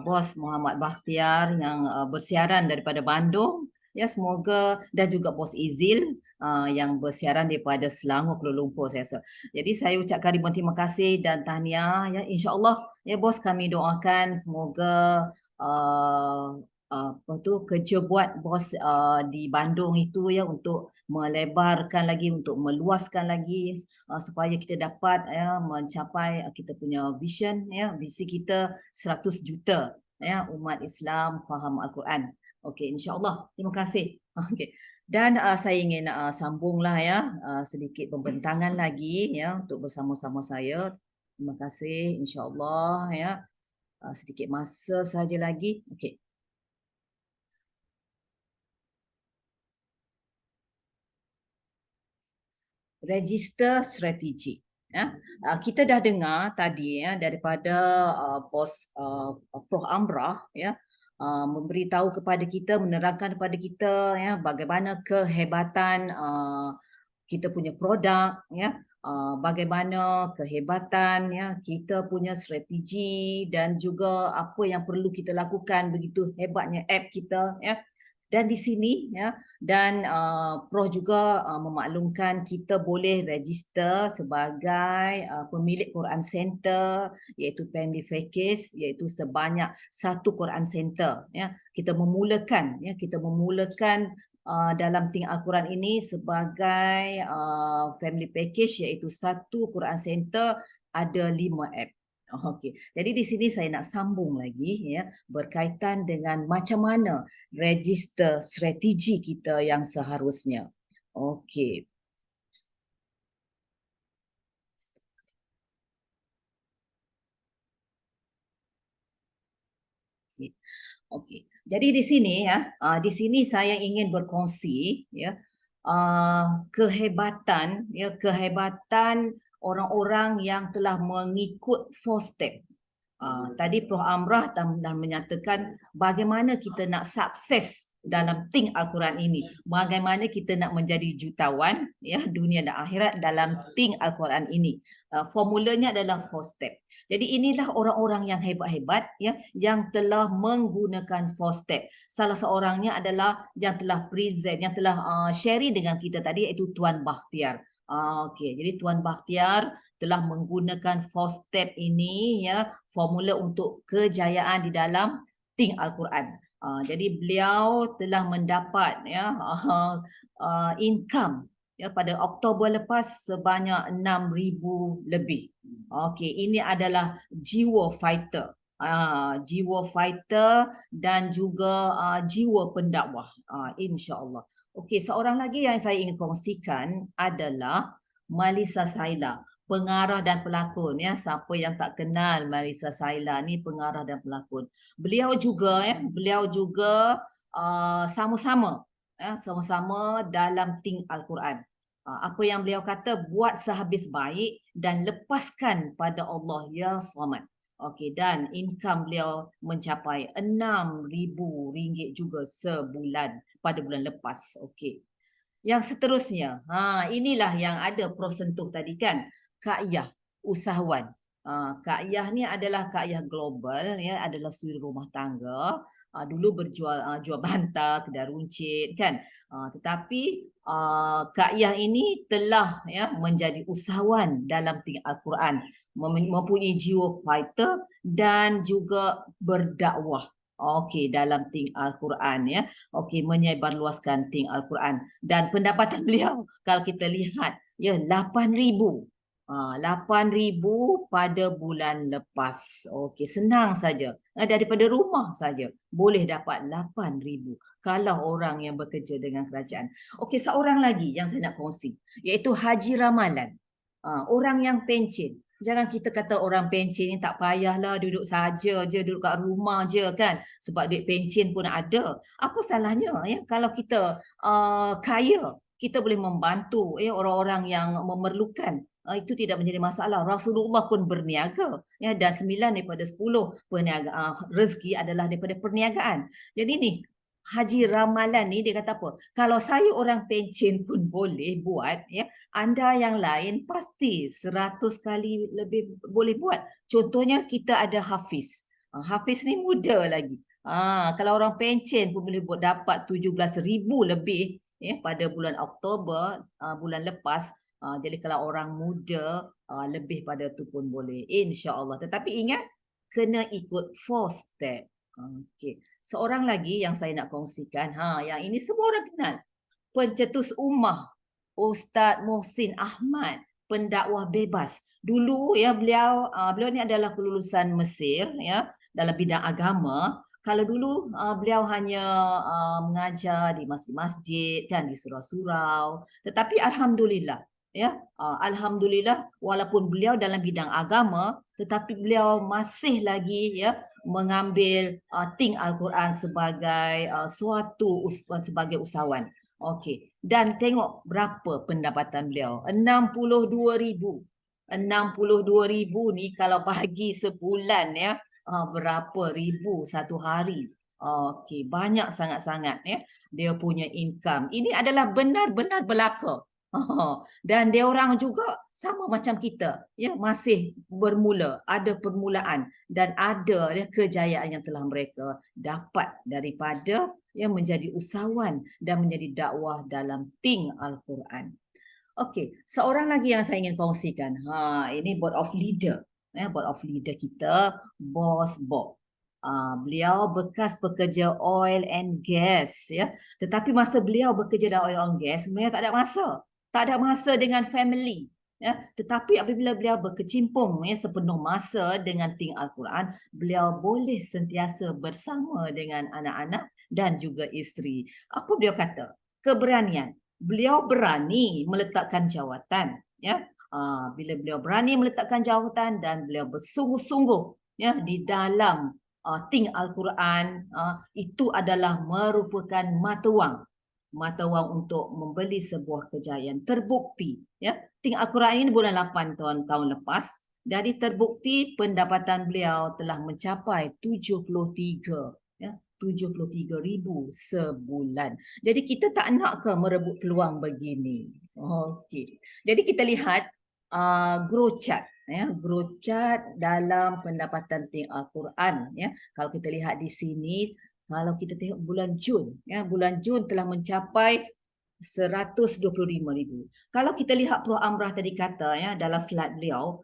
Bos Muhammad Bakhtiar yang bersiaran daripada Bandung Ya, semoga, dan juga Bos Izil yang bersiaran daripada Selangor, Kuala Lumpur saya rasa. Jadi saya ucapkan ribuan terima kasih dan tahniah ya, insya-Allah ya bos, kami doakan semoga apa tu kerja buat bos di Bandung itu ya untuk melebarkan lagi, untuk meluaskan lagi supaya kita dapat ya mencapai kita punya vision ya, visi kita 100 juta ya umat Islam faham Al-Quran. Okey, insya-Allah. Terima kasih. Okey. Dan saya ingin sambunglah ya sedikit pembentangan lagi ya untuk bersama-sama saya. Terima kasih, insya-Allah ya. Sedikit masa saja lagi. Okey. Register strategi. Ya. Kita dah dengar tadi ya daripada bos Prof Amrah ya memberitahu kepada kita, menerangkan kepada kita ya bagaimana kehebatan kita punya produk ya, bagaimana kehebatan ya kita punya strategi dan juga apa yang perlu kita lakukan, begitu hebatnya app kita ya. Dan di sini ya, dan Prof juga memaklumkan kita boleh register sebagai pemilik Quran Center, iaitu Pendi Fekis, iaitu sebanyak 1 Quran Center ya. Kita memulakan dalam Think Al-Quran ini sebagai family package, iaitu 1 Quran Center, ada 5 app. Okey. Jadi di sini saya nak sambung lagi ya berkaitan dengan macam mana register strategi kita yang seharusnya. Okey. Okey. Jadi di sini ya, di sini saya ingin berkongsi ya kehebatan orang-orang yang telah mengikut 4 step. Tadi Prof Amrah dah menyatakan bagaimana kita nak sukses dalam Think Al-Quran ini. Bagaimana kita nak menjadi jutawan ya dunia dan akhirat dalam Think Al-Quran ini. Formulanya adalah 4 step. Jadi inilah orang-orang yang hebat-hebat ya yang telah menggunakan 4 step. Salah seorangnya adalah yang telah present, yang telah sharing dengan kita tadi, iaitu Tuan Bakhtiar. Okey, jadi Tuan Bakhtiar telah menggunakan 4 step ini ya, formula untuk kejayaan di dalam Think Al-Quran. Jadi beliau telah mendapat ya income ya pada Oktober lepas sebanyak 6,000 lebih. Okey, ini adalah jiwa fighter. Jiwa fighter dan juga jiwa pendakwah, insya-Allah. Okey, seorang lagi yang saya ingin kongsikan adalah Malisa Saila, pengarah dan pelakon ya. Siapa yang tak kenal Malisa Saila ni, pengarah dan pelakon. Beliau juga sama-sama dalam Think Al-Quran. Apa yang beliau kata, buat sehabis baik dan lepaskan pada Allah ya Samad. Okey, dan income beliau mencapai RM6,000 juga sebulan pada bulan lepas. Okey. Yang seterusnya, inilah yang ada Prof sentuh tadi kan, Kak Yah, usahawan. Kak Yah ni adalah Kak Yah global ya, adalah suri rumah tangga. Dulu jual bantal, kedai runcit kan. Tetapi Kak Yah ini telah ya menjadi usahawan dalam Think Al-Quran, mempunyai jiwa fighter dan juga berdakwah. Okey, dalam Think Al-Quran ya. Okey, menyebarluaskan Think Al-Quran. Dan pendapatan beliau kalau kita lihat ya 8,000. 8,000 pada bulan lepas. Okey, senang saja. Daripada rumah saja boleh dapat 8,000 kalau orang yang bekerja dengan kerajaan. Okey, seorang lagi yang saya nak kongsi, iaitu Haji Ramalan. Orang yang pencen. Jangan kita kata orang pencen ni tak payahlah, duduk saja je, duduk kat rumah je kan. Sebab duit pencen pun ada. Apa salahnya ya kalau kita kaya, kita boleh membantu ya orang-orang yang memerlukan. Itu tidak menjadi masalah. Rasulullah pun berniaga ya, dan 9 daripada 10 rezeki adalah daripada perniagaan. Jadi ni Haji Ramalan ni dia kata apa? Kalau saya orang pencen pun boleh buat ya, anda yang lain pasti 100 kali lebih boleh buat. Contohnya kita ada Hafiz. Hafiz ni muda lagi. Kalau orang pencen pun boleh dapat 17,000 lebih pada bulan Oktober bulan lepas. Jadi kalau orang muda lebih pada tu pun boleh, insya-Allah. Tetapi ingat, kena ikut 4 step. Okey. Seorang lagi yang saya nak kongsikan, yang ini semua orang kenal. Pencetus ummah Ustaz Muhsin Ahmad, pendakwah bebas. Dulu beliau ni adalah kelulusan Mesir dalam bidang agama. Kalau dulu beliau hanya mengajar di masjid-masjid kan, di surau-surau. Tetapi alhamdulillah alhamdulillah, walaupun beliau dalam bidang agama, tetapi beliau masih lagi mengambil Think Al-Quran sebagai sebagai usahawan. Okey. Dan tengok berapa pendapatan beliau. 62,000. 62,000 ni kalau bagi sebulan berapa ribu satu hari. Okey, banyak sangat-sangat dia punya income. Ini adalah benar-benar berlaku. Dan dia orang juga sama macam kita, masih bermula, ada permulaan dan ada kejayaan yang telah mereka dapat daripada menjadi usahawan dan menjadi dakwah dalam Think Al-Quran. Okey, seorang lagi yang saya ingin kongsikan. Ini board of leader. Board of leader kita, Bos Bob. Beliau bekas pekerja oil and gas Tetapi masa beliau bekerja dalam oil and gas, beliau tak ada masa. Tak ada masa dengan family. Tetapi apabila beliau berkecimpung sepenuh masa dengan Think Al-Quran, beliau boleh sentiasa bersama dengan anak-anak dan juga isteri. Apa beliau kata? Keberanian. Beliau berani meletakkan jawatan. Bila beliau berani meletakkan jawatan dan beliau bersungguh-sungguh di dalam Think Al-Quran, itu adalah merupakan mata wang untuk membeli sebuah kejayaan. Terbukti Think Al-Quran ini bulan 8 tahun lepas, dari terbukti pendapatan beliau telah mencapai 73,000 sebulan. Jadi kita tak nak ke merebut peluang begini. Okey. Jadi kita lihat growth chart. Growth chart dalam pendapatan Think Al-Quran. Kalau kita lihat di sini, kalau kita tengok bulan Jun, bulan Jun telah mencapai 125,000. Kalau kita lihat Prof Amrah tadi kata dalam slide beliau,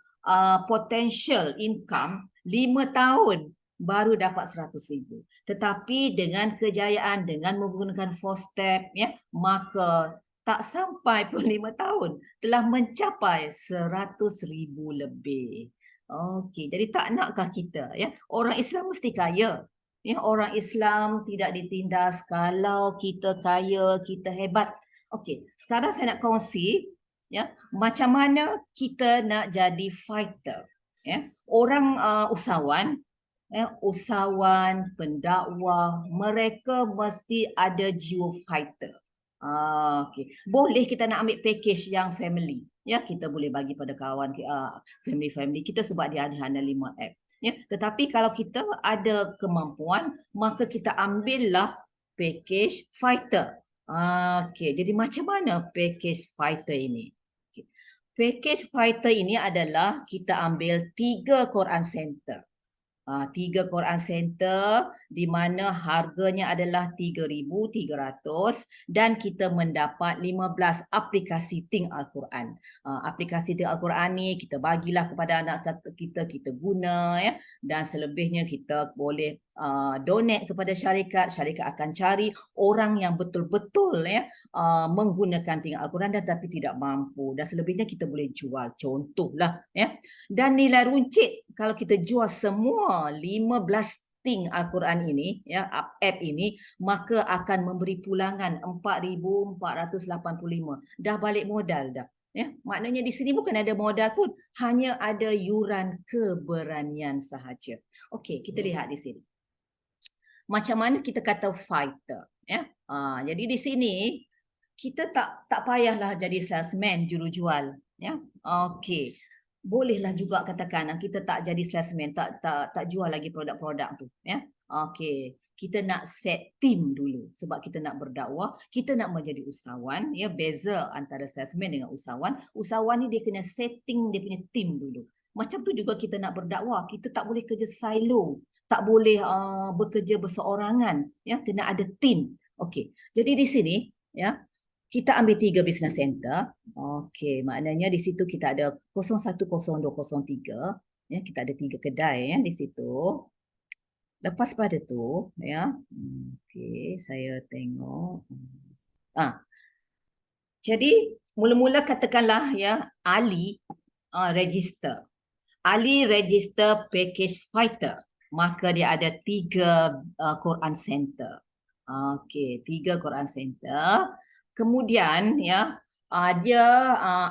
potential income 5 tahun baru dapat 100,000. Tetapi dengan kejayaan, dengan menggunakan 4 step, maka tak sampai pun 5 tahun telah mencapai 100,000 lebih. Okey, jadi tak nakkah kita orang Islam mesti kaya. Orang Islam tidak ditindas kalau kita kaya, kita hebat. Okey, sekarang saya nak kongsi macam mana kita nak jadi fighter. Orang usahawan, pendakwah, mereka mesti ada jiwa fighter. Okey, boleh kita nak ambil package yang family. Kita boleh bagi pada kawan family kita sebab dia ada 5 app. Tetapi kalau kita ada kemampuan, maka kita ambillah package fighter. Okey, jadi macam mana package fighter ini? Okay. Package fighter ini adalah kita ambil 3 Quran Center. 3 Quran Center di mana harganya adalah 3,300 dan kita mendapat 15 aplikasi Think Al-Quran. Aplikasi Think Al-Quran ni kita bagilah kepada anak kita, kita guna dan selebihnya kita boleh donate kepada syarikat. Syarikat akan cari orang yang betul-betul menggunakan Think Al-Quran dan tapi tidak mampu, dan selebihnya kita boleh jual, contohlah dan nilai runcit kalau kita jual semua 15 Think Al-Quran ini app ini, maka akan memberi pulangan 4,485. Dah balik modal dah. Maknanya di sini bukan ada modal pun, hanya ada yuran keberanian sahaja. Okey, kita lihat di sini. Macam mana kita kata fighter jadi di sini kita tak payahlah jadi salesman jual. Okey. Bolehlah juga katakan kita tak jadi salesman, tak jual lagi produk-produk tu Okey, kita nak set team dulu sebab kita nak berdakwah, kita nak menjadi usahawan beza antara salesman dengan usahawan. Usahawan ni dia kena setting dia punya team dulu. Macam tu juga kita nak berdakwah, kita tak boleh kerja silo. tak boleh bekerja berseorangan, ya, kena ada team. Okey. Jadi di sini, ya, kita ambil 3 business center. Okey, maknanya di situ kita ada 01, 02, 03. Ya, kita ada 3 kedai ya di situ. Lepas pada tu, ya. Okey, saya tengok. Jadi mula-mula katakanlah ya Ali register. Ali register package fighter, maka dia ada 3 Quran center. Okey, 3 Quran center. Kemudian ya dia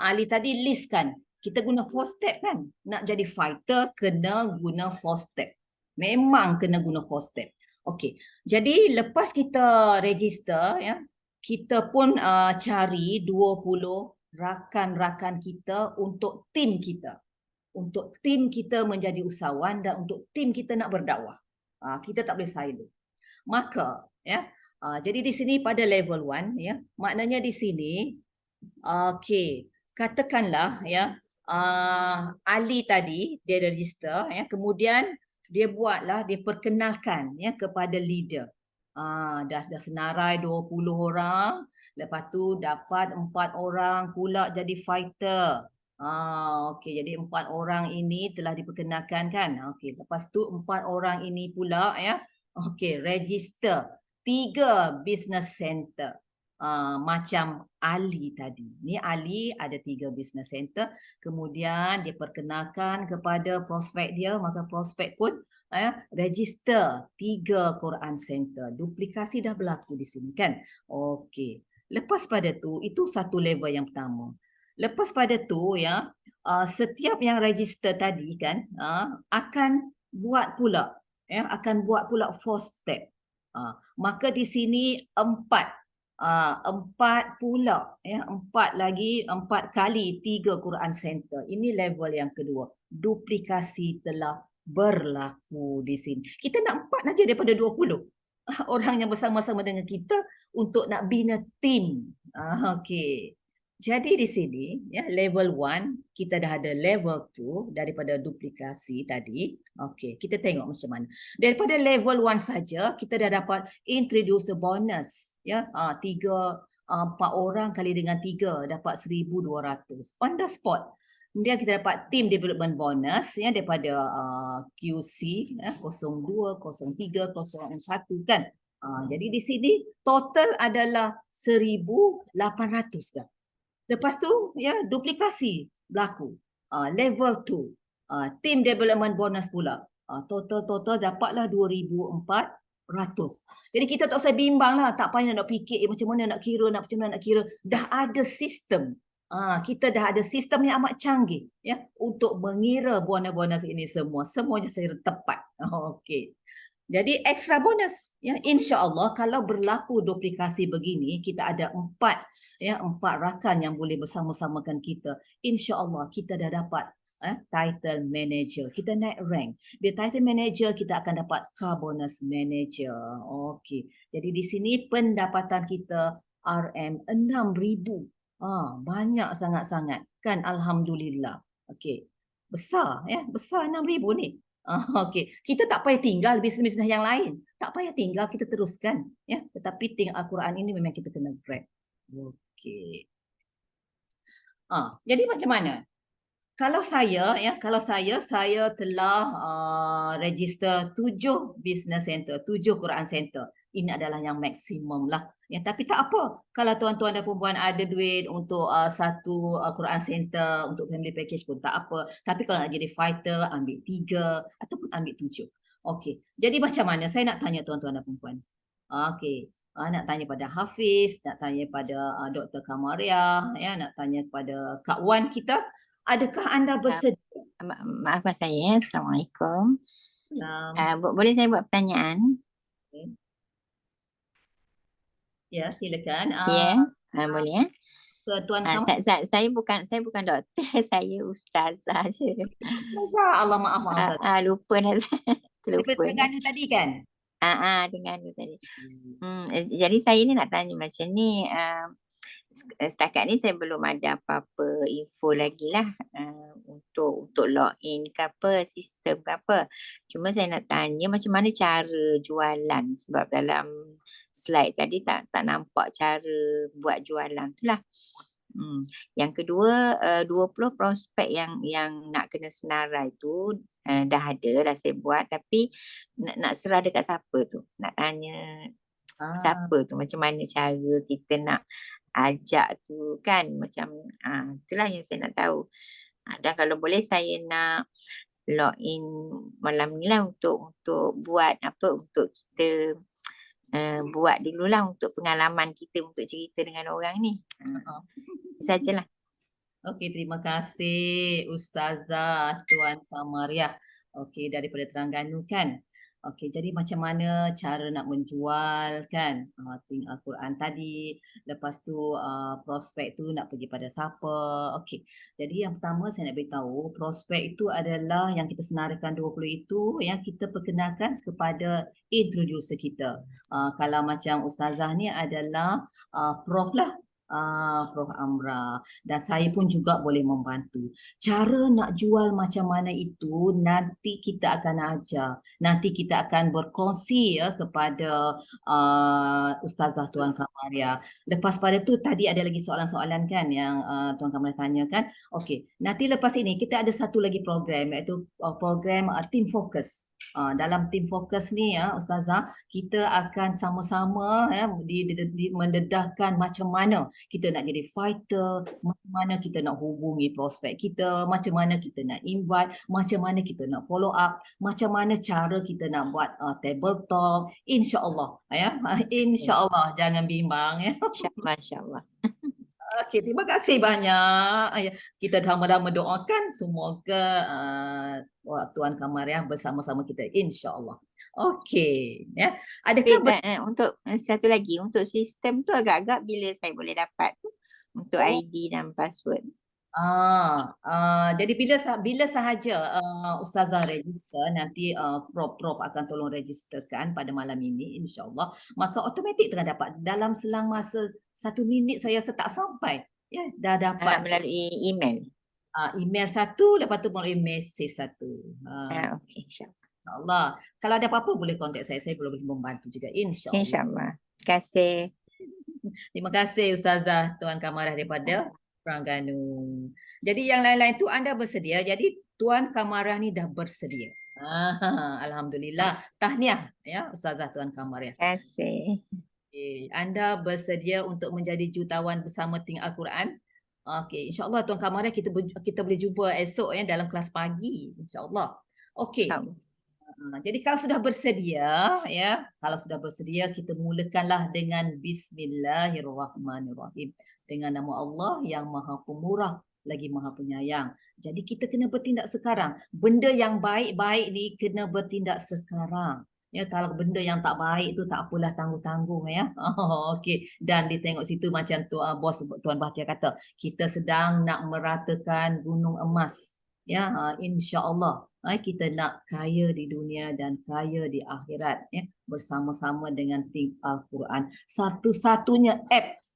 Ali tadi list kan, kita guna 4 step kan. Nak jadi fighter kena guna 4 step. Memang kena guna 4 step. Okey. Jadi lepas kita register ya, kita pun cari 20 rakan-rakan kita untuk tim kita. Untuk tim kita menjadi usahawan dan untuk tim kita nak berdakwah. Kita tak boleh silo. Maka ya, jadi di sini pada level 1 ya, maknanya di sini okey, katakanlah ya Ali tadi dia register ya, kemudian dia buatlah, dia perkenalkan ya kepada leader. Dah senarai 20 orang, lepas tu dapat 4 orang pula jadi fighter. Okey, jadi 4 orang ini telah diperkenalkan kan. Okey, lepas tu 4 orang ini pula ya. Okey, register 3 business center. Macam Ali tadi. Ni Ali ada 3 business center. Kemudian dia perkenalkan kepada prospek dia, maka prospek pun register 3 Quran center. Duplikasi dah berlaku di sini kan. Okey. Lepas pada tu, itu satu level yang pertama. Lepas pada tu ya, setiap yang register tadi kan akan buat pula akan buat pula 4 step. Maka di sini 4 pula ya, 4 kali 3 Quran center. Ini level yang kedua. Duplikasi telah berlaku di sini. Kita nak 4 saja daripada 20 orang yang bersama-sama dengan kita untuk nak bina tim. Okey. Jadi di sini ya, level 1 kita dah ada level 2 daripada duplikasi tadi. Okey, kita tengok macam mana. Daripada level 1 saja kita dah dapat introduce a bonus ya. 4 orang kali dengan 3 dapat 1,200 on the spot. Kemudian kita dapat team development bonus ya daripada QC ya, 02, 03, 01 kan. Jadi di sini total adalah 1,800 dah. Lepas tu ya duplikasi berlaku. Level 2 team development bonus pula. Total dapatlah 2,400. Jadi kita tak usah bimbang lah, tak payah nak fikir macam mana nak kira, macam mana nak kira. Dah ada sistem. Kita dah ada sistem yang amat canggih ya untuk mengira bonus-bonus ini semuanya secara tepat. Okey. Jadi extra bonus ya, insya-Allah kalau berlaku duplikasi begini kita ada 4 rakan yang boleh bersama-samakan kita. Insya-Allah kita dah dapat title manager. Kita naik rank. Di title manager kita akan dapat car bonus manager. Okey. Jadi di sini pendapatan kita RM6,000. Banyak sangat-sangat kan, alhamdulillah. Okey. Besar ya, besar 6,000 ni. Okey, kita tak payah tinggal bisnes-bisnes yang lain. Tak payah tinggal, kita teruskan ya. Tetapi tinggal Al-Quran ini memang kita kena grab. Okey. Jadi macam mana? Kalau saya telah register 7 business center, 7 Quran center. Ini adalah yang maksimum lah. Ya, tapi tak apa. Kalau tuan-tuan dan perempuan ada duit untuk satu Quran center, untuk family package pun tak apa. Tapi kalau nak jadi fighter, ambil 3 ataupun ambil 7. Okey. Jadi macam mana? Saya nak tanya tuan-tuan dan perempuan. Okey. Nak tanya pada Hafiz, nak tanya pada Dr. Kamaria, ya, nak tanya kepada Kak Wan kita. Adakah anda bersedia? Maafkan saya. Assalamualaikum. Boleh saya buat pertanyaan? Okay. Ya, silakan. Boleh ya. Tuan Saya bukan doktor, saya ustazah je. Ustazah, Allah maaf Ustazah. Lupa dah. Lupa Terengganu tadi kan? Terengganu tadi. Jadi saya ni nak tanya macam ni. Setakat ni saya belum ada apa-apa info lagi lah untuk login ke apa, sistem ke apa. Cuma saya nak tanya macam mana cara jualan, sebab dalam slide tadi tak nampak cara buat jualan tu lah. Yang kedua, 20 prospek yang nak kena senarai tu dah ada saya buat, tapi nak serah dekat siapa tu? Nak tanya siapa tu, macam mana cara kita nak ajak tu kan, macam itulah yang saya nak tahu. Dan kalau boleh saya nak login malam ni lah untuk buat apa, untuk kita buat dululah untuk pengalaman kita untuk cerita dengan orang ni. Sajalah. Okey, terima kasih Ustazah Tuan Kamariah. Okey, daripada Terengganu kan. Okey, jadi macam mana cara nak menjual kan Al-Quran tadi. Lepas tu prospek tu nak pergi pada siapa. Okey, jadi yang pertama saya nak beritahu, prospek itu adalah yang kita senaraikan 20 itu yang kita perkenalkan kepada introducer kita. Kalau macam Ustazah ni adalah Prof lah. Prof Amrah, dan saya pun juga boleh membantu. Cara nak jual macam mana itu nanti kita akan ajar, nanti kita akan berkongsi kepada Ustazah Tuan Kamariah. Lepas pada tu tadi ada lagi soalan-soalan kan yang Tuan Kamariah tanyakan. Okey, nanti lepas ini kita ada satu lagi program, iaitu program Team Focus. Dalam Team Focus ni Ustazah, kita akan sama-sama mendedahkan macam mana kita nak jadi fighter, macam mana kita nak hubungi prospek kita, macam mana kita nak invite, macam mana kita nak follow up, macam mana cara kita nak buat table talk, insya-Allah insya-Allah, jangan bimbang Masya-Allah. Okey, terima kasih banyak. Kita sama-sama doakan semoga Tuan Kamariah bersama-sama kita insya-Allah. Okey, ya. Adakah Untuk satu lagi, untuk sistem tu agak-agak bila saya boleh dapat tu untuk ID dan password? Jadi bila sahaja Ustazah register, nanti Prof akan tolong registerkan pada malam ini insya-Allah, maka automatik tengah dapat dalam selang masa 1 minit saya tak sampai dah dapat Melalui email. Email satu, lepas tu melalui mesej satu. Okey, insya-Allah. Kalau ada apa-apa boleh kontak saya boleh membantu juga insya-Allah. Insya-Allah. Terima kasih. Terima kasih Ustazah Tuan Kamariah daripada Terengganu. Jadi yang lain-lain tu anda bersedia. Jadi Tuan Kamariah ni dah bersedia. Alhamdulillah. Tahniah ya Ustazah Tuan Kamariah. Terima kasih. Anda bersedia untuk menjadi jutawan bersama Ting Al-Quran. Okey, insya-Allah Tuan Kamariah kita boleh jumpa esok dalam kelas pagi insya-Allah. Okey. Jadi kalau sudah bersedia kalau sudah bersedia kita mulakanlah dengan Bismillahirrahmanirrahim. Dengan nama Allah yang Maha Pemurah lagi Maha Penyayang. Jadi kita kena bertindak sekarang. Benda yang baik-baik ni kena bertindak sekarang. Kalau benda yang tak baik tu tak apalah, tanggung-tanggung Okey, dan ditengok situ macam bos Tuan Bahtiar kata, kita sedang nak meratakan gunung emas. Insya-Allah kita nak kaya di dunia dan kaya di akhirat bersama-sama dengan Ting Al-Quran. Satu-satunya app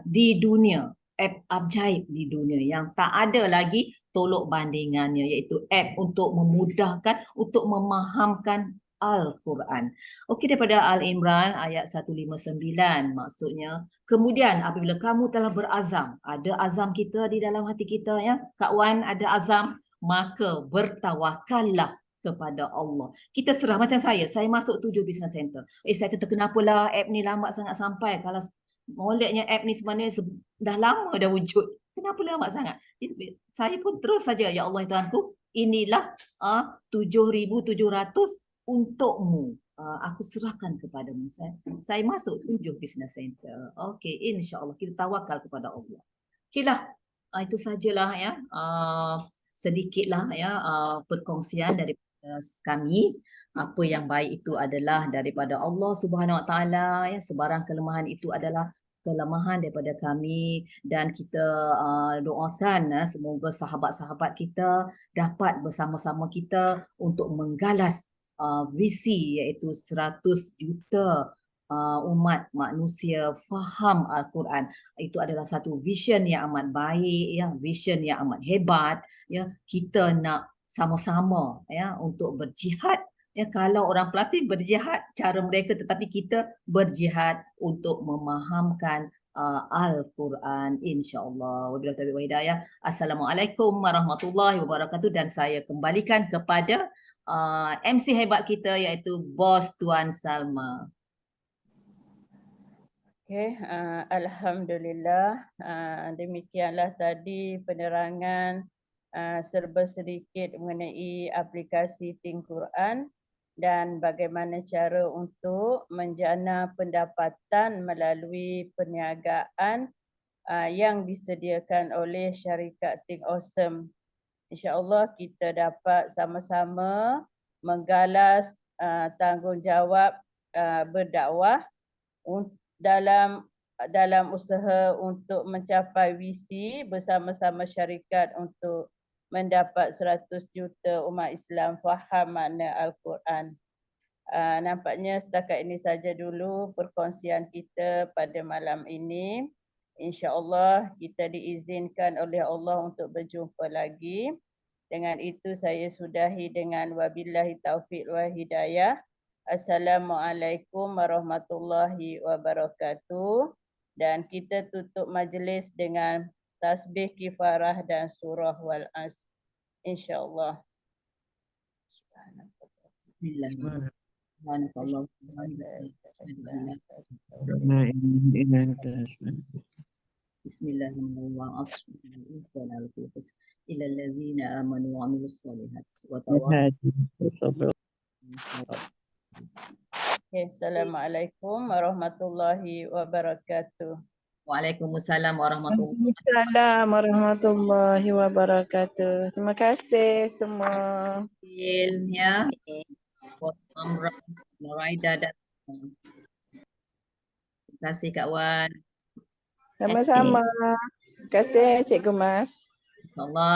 di dunia, app ajaib di dunia yang tak ada lagi tolok bandingannya, iaitu app untuk memudahkan, untuk memahamkan Al-Quran. Okey, daripada Al-Imran ayat 159 maksudnya, kemudian apabila kamu telah berazam, ada azam kita di dalam hati kita Kak Wan, ada azam, maka bertawakallah kepada Allah. Kita serah, macam saya masuk 7 business center. Saya kata kenapalah app ni lambat sangat sampai, kalau moleknya app ni sebenarnya dah lama dah wujud. Kenapa lambat sangat? Saya pun terus saja, ya Allah Tuhanku, inilah 7,700 untukmu. Aku serahkan kepadamu. Saya masuk 7 business center. Okey, insya-Allah kita tawakal kepada Allah. Okeylah. Itu sajalah sedikitlah perkongsian daripada kami. Apa yang baik itu adalah daripada Allah Subhanahu Wa Taala, sebarang kelemahan itu adalah kelemahan daripada kami, dan kita doakan semoga sahabat-sahabat kita dapat bersama-sama kita untuk menggalas visi, iaitu 100 juta umat manusia faham Al-Quran. Itu adalah satu vision yang amat baik, ya, vision yang amat hebat. Ya, kita nak sama-sama ya untuk berjihad. Ya, kalau orang Palestin berjihad cara mereka, tetapi kita berjihad untuk memahamkan Al-Quran, insya-Allah. Wabillahi taufiq wal hidayah. Assalamualaikum warahmatullahi wabarakatuh, dan saya kembalikan kepada MC hebat kita iaitu Bos Tuan Salma. Okey, alhamdulillah. Demikianlah tadi penerangan serba sedikit mengenai aplikasi Think Quran dan bagaimana cara untuk menjana pendapatan melalui perniagaan yang disediakan oleh syarikat Think Awesome. InsyaAllah kita dapat sama-sama menggalas tanggungjawab berdakwah dalam usaha untuk mencapai visi bersama-sama syarikat untuk mendapat 100 juta umat Islam faham makna Al-Quran. Nampaknya setakat ini saja dulu perkongsian kita pada malam ini. InsyaAllah kita diizinkan oleh Allah untuk berjumpa lagi. Dengan itu saya sudahi dengan wabillahi taufiq wal hidayah. Assalamualaikum warahmatullahi wabarakatuh. Dan kita tutup majlis dengan tasbih kifarah dan surah wal asr. InsyaAllah. Bismillahirrahmanirrahim. Bismillahirrahmanirrahim. Ila allazina amanu wa amilus solihat wa tawassaw. Assalamualaikum warahmatullahi wabarakatuh. Waalaikumsalam warahmatullahi wabarakatuh. Waalaikumsalam warahmatullahi wabarakatuh. Terima kasih semua. Ya, Bos Amrah, Nuraida dan terima kasih Kak Wan. Sama-sama. Terima kasih Cikgu Mas. InsyaAllah